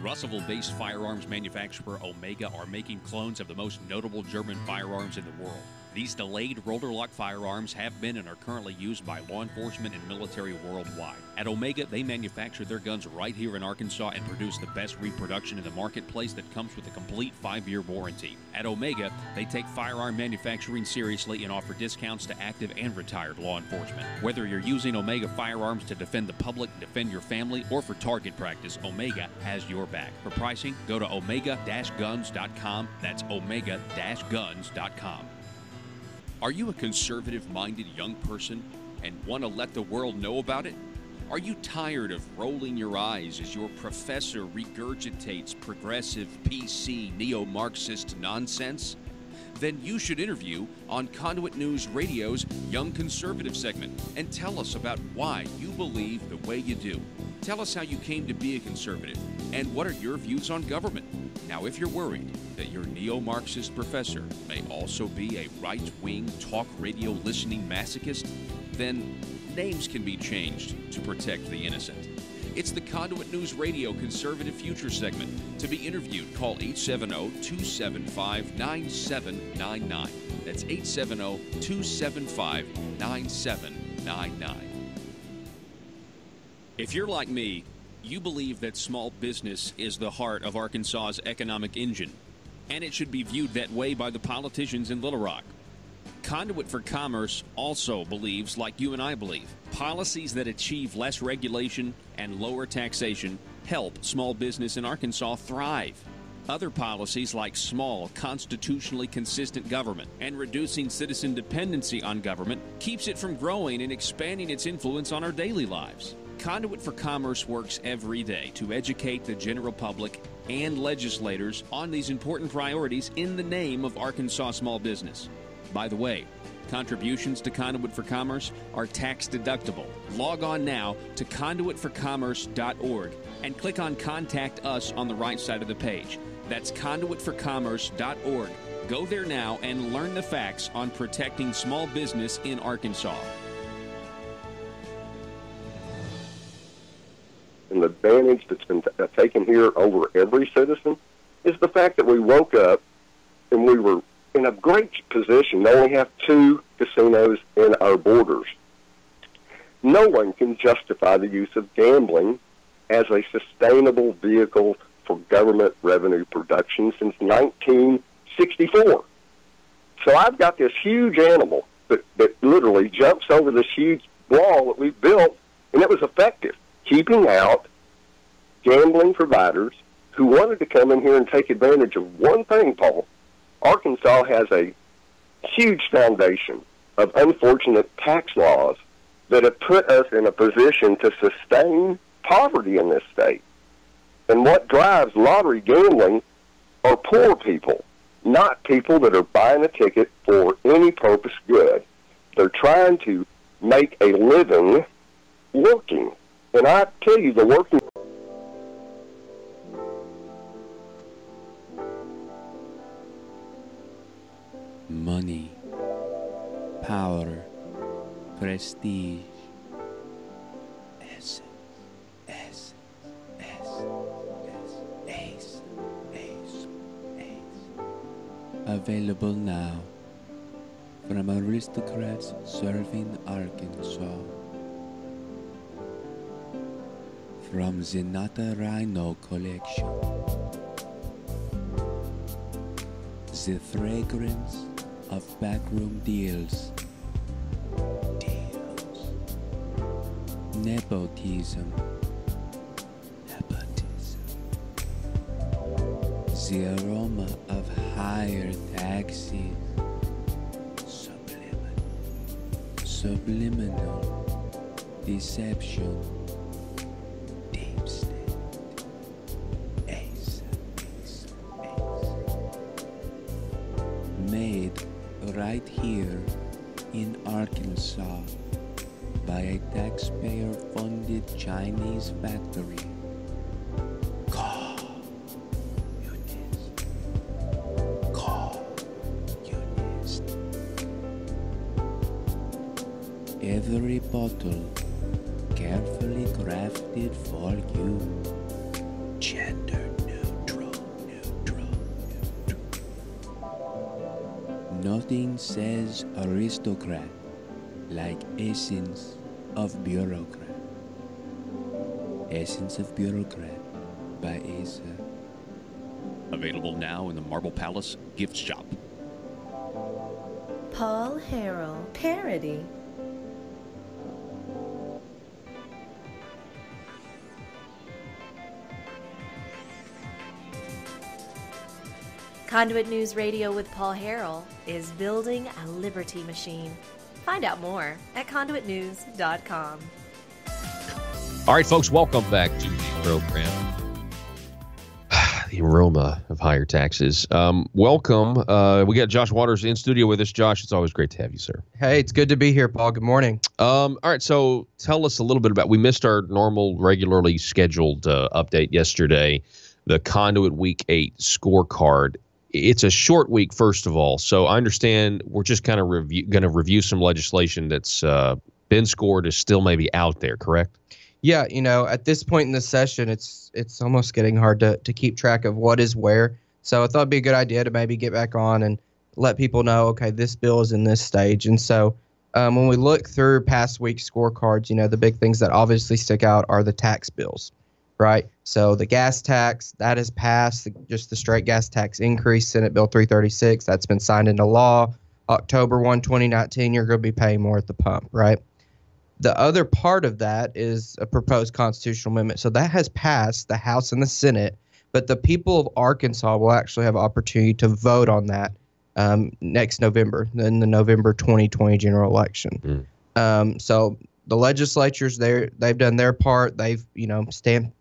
Russellville-based firearms manufacturer Omega are making clones of the most notable German firearms in the world. These delayed rotor-lock firearms have been and are currently used by law enforcement and military worldwide. At Omega, they manufacture their guns right here in Arkansas and produce the best reproduction in the marketplace that comes with a complete 5-year warranty. At Omega, they take firearm manufacturing seriously and offer discounts to active and retired law enforcement. Whether you're using Omega firearms to defend the public, defend your family, or for target practice, Omega has your back. For pricing, go to omega-guns.com. That's omega-guns.com. Are you a conservative-minded young person and want to let the world know about it? Are you tired of rolling your eyes as your professor regurgitates progressive, PC, neo-Marxist nonsense? Then you should interview on Conduit News Radio's Young Conservative segment and tell us about why you believe the way you do. Tell us how you came to be a conservative and what are your views on government. Now, if you're worried that your neo-Marxist professor may also be a right-wing talk radio listening masochist, then names can be changed to protect the innocent. It's the Conduit News Radio Conservative Future segment. To be interviewed, call 870-275-9799. That's 870-275-9799. If you're like me, you believe that small business is the heart of Arkansas's economic engine, and it should be viewed that way by the politicians in Little Rock. Conduit for Commerce also believes, like you and I believe, policies that achieve less regulation and lower taxation help small business in Arkansas thrive. Other policies like small, constitutionally consistent government and reducing citizen dependency on government keeps it from growing and expanding its influence on our daily lives. Conduit for Commerce works every day to educate the general public and legislators on these important priorities in the name of Arkansas small business. By the way, contributions to Conduit for Commerce are tax deductible. Log on now to conduitforcommerce.org and click on Contact Us on the right side of the page. That's conduitforcommerce.org. Go there now and learn the facts on protecting small business in Arkansas. And the advantage that's been taken here over every citizen is the fact that we woke up and we were in a great position to only have 2 casinos in our borders. No one can justify the use of gambling as a sustainable vehicle for government revenue production since 1964. So I've got this huge animal that literally jumps over this huge wall that we built, and it was effective, keeping out gambling providers who wanted to come in here and take advantage of one thing, Paul. Arkansas has a huge foundation of unfortunate tax laws that have put us in a position to sustain poverty in this state. And what drives lottery gambling are poor people, not people that are buying a ticket for any purpose good. They're trying to make a living working. And I tell you, the working money, power, prestige, available now from aristocrats serving Arkansas. From the Nata Rhino collection, the fragrance of backroom deals, nepotism, the aroma of higher taxes, subliminal deception, deep state, ace, made right here in Arkansas by a taxpayer-funded Chinese factory. Every bottle carefully crafted for you. Gender neutral. Nothing says aristocrat like Essence of Bureaucrat. Essence of Bureaucrat by Asa. Available now in the Marble Palace gift shop. Paul Harrell parody. Conduit News Radio with Paul Harrell is building a liberty machine. Find out more at conduitnews.com. All right, folks, welcome back to the program. The aroma of higher taxes. Welcome. We got Josh Waters in studio with us. Josh, it's always great to have you, sir. Hey, it's good to be here, Paul. Good morning. All right, so tell us a little bit about, we missed our normal, regularly scheduled update yesterday, the Conduit Week 8 scorecard. It's a short week, first of all, so I understand we're just kind of going to review some legislation that's been scored, is still maybe out there, correct? Yeah, at this point in the session, it's almost getting hard to keep track of what is where. So I thought it'd be a good idea to maybe get back on and let people know, okay, this bill is in this stage. And so when we look through past week's scorecards, the big things that obviously stick out are the tax bills, right? So the gas tax, that has passed, just the straight gas tax increase, Senate Bill 336, that's been signed into law. October 1, 2019, you're going to be paying more at the pump, right? The other part of that is a proposed constitutional amendment. So that has passed the House and the Senate, but the people of Arkansas will actually have opportunity to vote on that next November, in the November 2020 general election. So the legislature's there, they've done their part. They've, stamped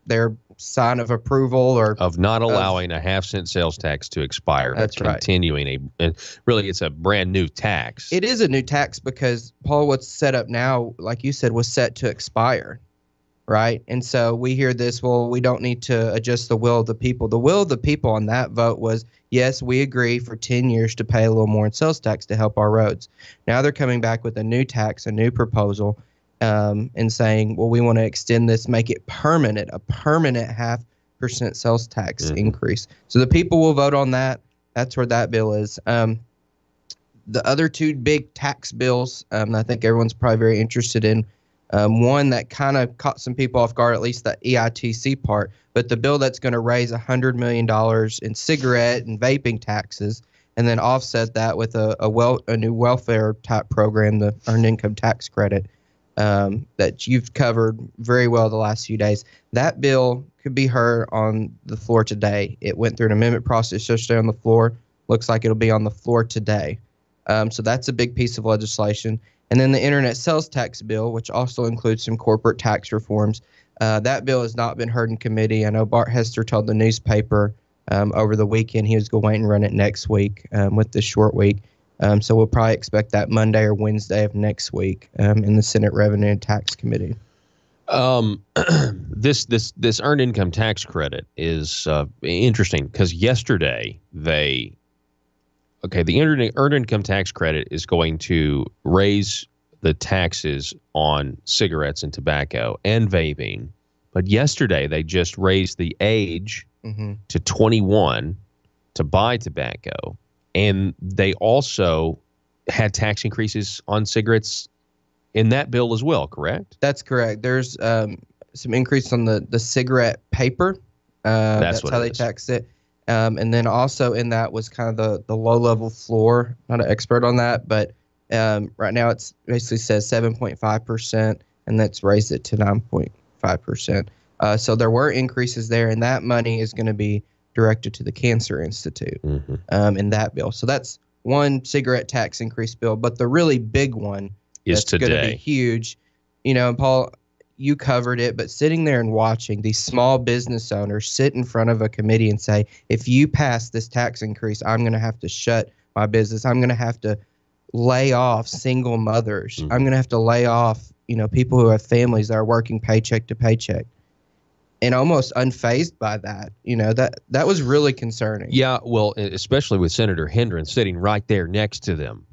their sign of approval or of not allowing a half-cent sales tax to expire. That's right. Continuing and really it's a brand new tax. It is a new tax because, Paul, what's set up now, like you said, was set to expire, right? And so we hear this, well, we don't need to adjust the will of the people. The will of the people on that vote was, yes, we agree for 10 years to pay a little more in sales tax to help our roads. Now they're coming back with a new tax, a new proposal, and saying, well, we want to extend this, make it permanent, a permanent 0.5% sales tax increase. So the people will vote on that. That's where that bill is. The other two big tax bills, I think everyone's probably very interested in. One that kind of caught some people off guard, at least the EITC part, but the bill that's going to raise $100 million in cigarette and vaping taxes and then offset that with a new welfare type program, the earned income tax credit. That you've covered very well the last few days. That bill could be heard on the floor today. It went through an amendment process yesterday on the floor. Looks like it'll be on the floor today. So that's a big piece of legislation. And then the internet sales tax bill, which also includes some corporate tax reforms. That bill has not been heard in committee. I know Bart Hester told the newspaper over the weekend he was going to wait and run it next week with this short week. So we'll probably expect that Monday or Wednesday of next week in the Senate Revenue and Tax Committee. This earned income tax credit is interesting because yesterday the earned income tax credit is going to raise the taxes on cigarettes and tobacco and vaping, but yesterday they just raised the age to 21 to buy tobacco, and they also had tax increases on cigarettes in that bill as well, correct? That's correct. There's some increase on the cigarette paper. That's how they tax it. And then also in that was kind of the low-level floor. Not an expert on that, but right now it's basically says 7.5%, and that's raised it to 9.5%. So there were increases there, and that money is going to be directed to the Cancer Institute in that bill. So that's one cigarette tax increase bill, but the really big one is that's going to be huge. You know, Paul, you covered it, but sitting there and watching these small business owners sit in front of a committee and say, if you pass this tax increase, I'm going to have to shut my business. I'm going to have to lay off single mothers. I'm going to have to lay off, people who have families that are working paycheck to paycheck. And almost unfazed by that, that was really concerning. Yeah, well, especially with Senator Hendren sitting right there next to them,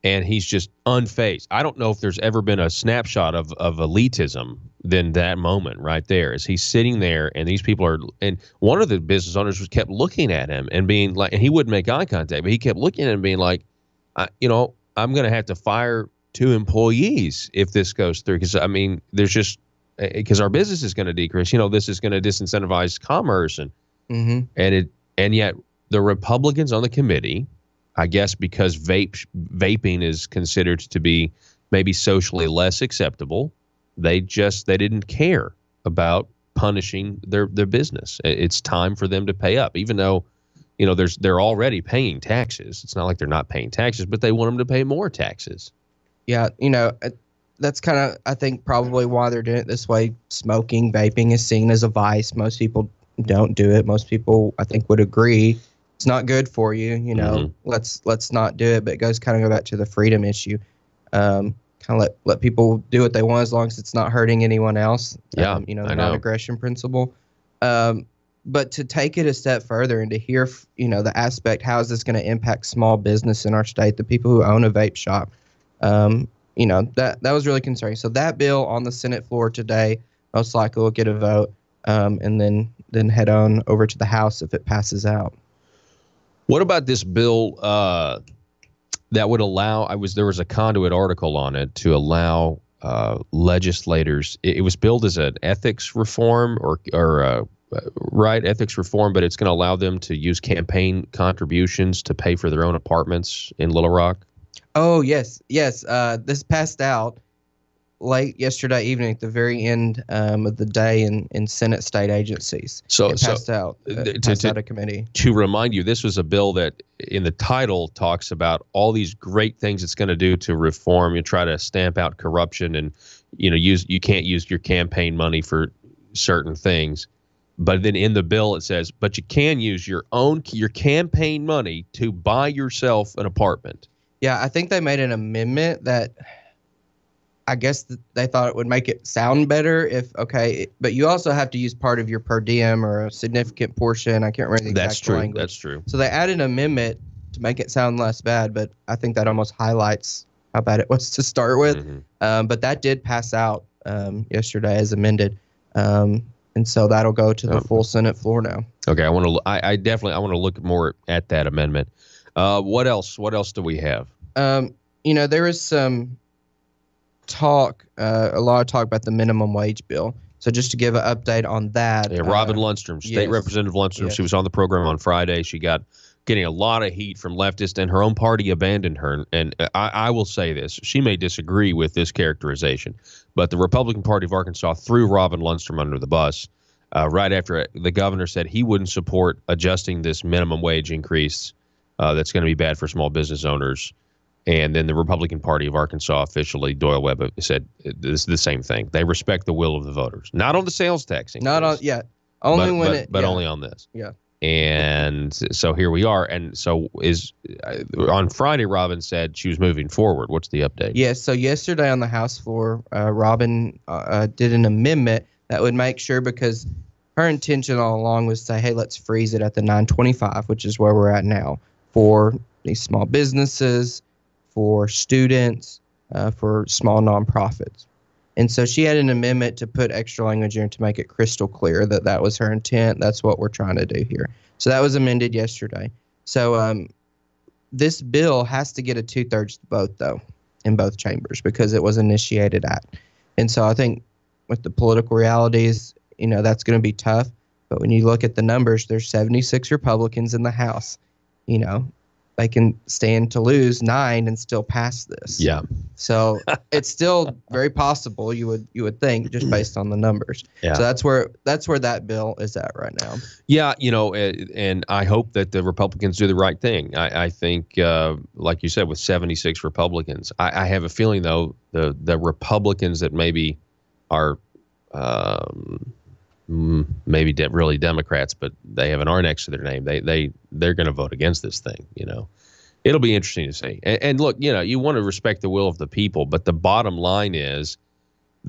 and he's just unfazed. I don't know if there's ever been a snapshot of elitism than that moment right there, as he's sitting there, and these people are. And one of the business owners kept looking at him and being like, and he wouldn't make eye contact, but he kept looking at him, being like, I'm going to have to fire 2 employees if this goes through, because there's just. Because our business is going to decrease, this is going to disincentivize commerce, and yet the Republicans on the committee, I guess because vaping is considered to be maybe socially less acceptable, they didn't care about punishing their business. It's time for them to pay up, even though they're already paying taxes. It's not like they're not paying taxes, but they want them to pay more taxes. Yeah, that's kind of, I think, probably why they're doing it this way. Smoking, vaping is seen as a vice. Most people don't do it. Most people, I think, would agree it's not good for you. Let's not do it. But it goes kind of go back to the freedom issue. Kind of let people do what they want as long as it's not hurting anyone else. Yeah, the non-aggression principle. But to take it a step further and to hear, the aspect, how is this going to impact small business in our state, the people who own a vape shop. That was really concerning. So that bill on the Senate floor today most likely will get a vote, and then head on over to the House if it passes out. What about this bill that would allow? there was a Conduit article on it to allow legislators. It was billed as an ethics reform or ethics reform, but it's going to allow them to use campaign contributions to pay for their own apartments in Little Rock. Oh, yes. This passed out late yesterday evening at the very end of the day in Senate state agencies. So it passed out of committee. To remind you, this was a bill that in the title talks about all these great things it's going to do to reform and try to stamp out corruption, and you can't use your campaign money for certain things. But then in the bill it says, but you can use your campaign money to buy yourself an apartment. Yeah, I think they made an amendment that I guess they thought it would make it sound better but you also have to use part of your per diem or a significant portion. I can't remember the exact language. That's true. So they added an amendment to make it sound less bad, but I think that almost highlights how bad it was to start with. But that did pass out yesterday as amended. And so that'll go to the full Senate floor now. Okay, I definitely want to look more at that amendment. What else? What else do we have? There is some talk, a lot of talk about the minimum wage bill. So just to give an update on that. Yeah, Robin Lundstrom, State Representative Lundstrom, yes. She was on the program on Friday. She getting a lot of heat from leftists, and her own party abandoned her. And I will say this. She may disagree with this characterization, but the Republican Party of Arkansas threw Robin Lundstrom under the bus right after the governor said he wouldn't support adjusting this minimum wage increase that's going to be bad for small business owners. And then the Republican Party of Arkansas officially, Doyle Webb, said this is the same thing. They respect the will of the voters. Not on the sales tax increase. Not on, only only on this. Yeah. And so here we are. And so on Friday, Robin said she was moving forward. What's the update? Yes. So yesterday on the House floor, Robin did an amendment that would make sure, because her intention all along was to say, hey, let's freeze it at the 925, which is where we're at now, for these small businesses, for students, for small nonprofits. And so she had an amendment to put extra language in to make it crystal clear that that was her intent. That's what we're trying to do here. So that was amended yesterday. So this bill has to get a 2/3 vote, though, in both chambers, because it was initiated at. And so I think with the political realities, that's going to be tough. But when you look at the numbers, there's 76 Republicans in the House. They can stand to lose 9 and still pass this. Yeah. So it's still very possible, you would think, just based on the numbers. Yeah. So that's where that bill is at right now. Yeah, and I hope that the Republicans do the right thing. I think, like you said, with 76 Republicans, I have a feeling, though, the Republicans that maybe are maybe really Democrats, but they have an R next to their name, they're going to vote against this thing. It'll be interesting to see. And look, you want to respect the will of the people, but the bottom line is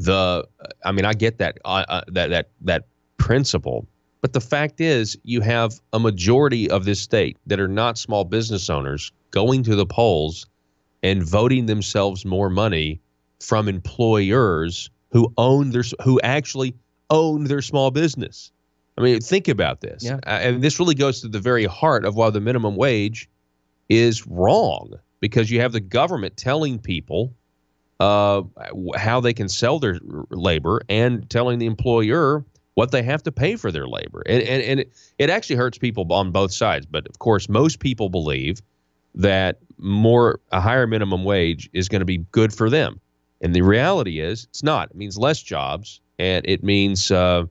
I get that that principle, but the fact is you have a majority of this state that are not small business owners going to the polls and voting themselves more money from employers who actually own their small business. I mean, think about this. Yeah. And this really goes to the very heart of why the minimum wage is wrong, because you have the government telling people how they can sell their labor and telling the employer what they have to pay for their labor. And it actually hurts people on both sides. But, of course, most people believe that a higher minimum wage is going to be good for them. And the reality is it's not. It means less jobs. And it means higher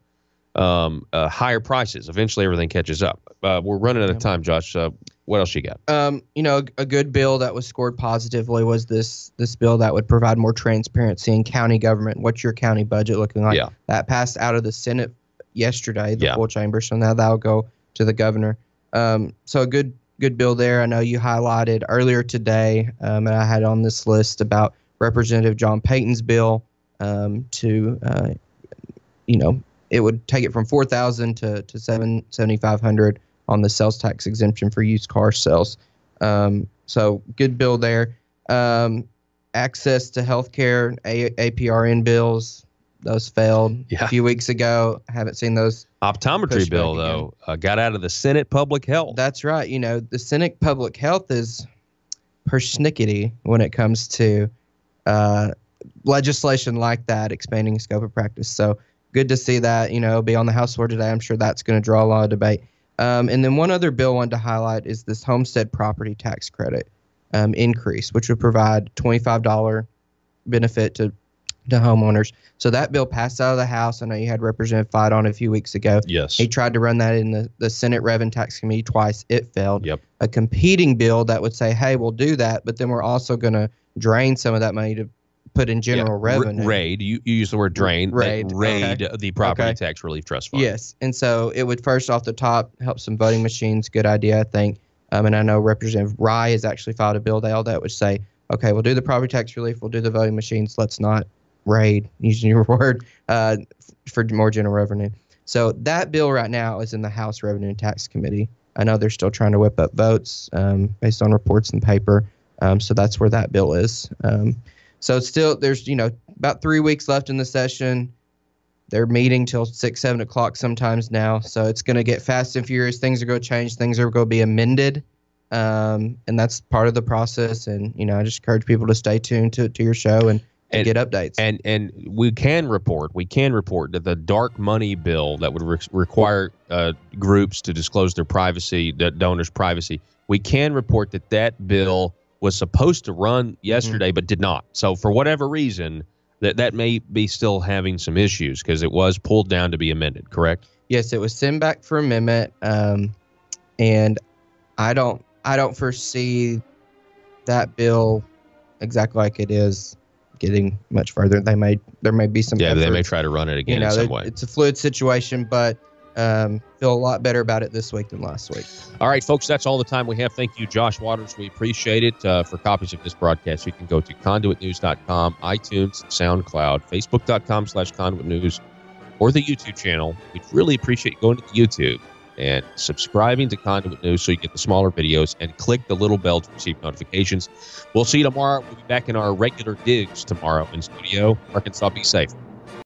prices. Eventually, everything catches up. We're running out of time, Josh. What else you got? A good bill that was scored positively was this bill that would provide more transparency in county government. What's your county budget looking like? Yeah. That passed out of the Senate yesterday, the full chamber. So now that'll go to the governor. So a good bill there. I know you highlighted earlier today, and I had on this list about Representative John Payton's bill it would take it from $4,000 to $7,500 on the sales tax exemption for used car sales. So good bill there. Access to health care, APRN bills, those failed a few weeks ago. I haven't seen those. Optometry bill, though, got out of the Senate Public Health. That's right. The Senate Public Health is persnickety when it comes to legislation like that, expanding the scope of practice. So good to see that, be on the House floor today. I'm sure that's going to draw a lot of debate. And then one other bill I wanted to highlight is this homestead property tax credit increase, which would provide $25 benefit to homeowners. So that bill passed out of the House. I know you had Representative Fight on a few weeks ago. Yes. He tried to run that in the Senate Rev and Tax Committee twice. It failed. Yep. A competing bill that would say, hey, we'll do that, but then we're also going to drain some of that money to put in general revenue. Raid. You use the word drain. Raid the Property Tax Relief Trust Fund. Yes. And so it would first off the top help some voting machines. Good idea, I think. And I know Representative Rye has actually filed a bill that would say, okay, we'll do the property tax relief. We'll do the voting machines. Let's not raid, using your word, for more general revenue. So that bill right now is in the House Revenue and Tax Committee. I know they're still trying to whip up votes based on reports in the paper. So that's where that bill is. So it's still, there's, about 3 weeks left in the session. They're meeting till 6, 7 o'clock sometimes now. So it's going to get fast and furious. Things are going to change. Things are going to be amended. And that's part of the process. And, I just encourage people to stay tuned to your show and get updates. And we can report that the dark money bill that would require groups to disclose their privacy, the donors' privacy, we can report that bill was supposed to run yesterday but did not. So for whatever reason, that may be still having some issues because it was pulled down to be amended, correct? Yes, it was sent back for amendment, and I don't foresee that bill exactly like it is getting much further. There may be some they efforts. may try to run it again in some way. It's a fluid situation, but feel a lot better about it this week than last week. All right, folks, that's all the time we have. Thank you, Josh Waters. We appreciate it. For copies of this broadcast, you can go to conduitnews.com, iTunes, SoundCloud, facebook.com/conduitnews, or the YouTube channel. We'd really appreciate you going to the YouTube and subscribing to Conduit News so you get the smaller videos, and click the little bell to receive notifications. We'll see you tomorrow. We'll be back in our regular digs tomorrow in studio. Arkansas, be safe.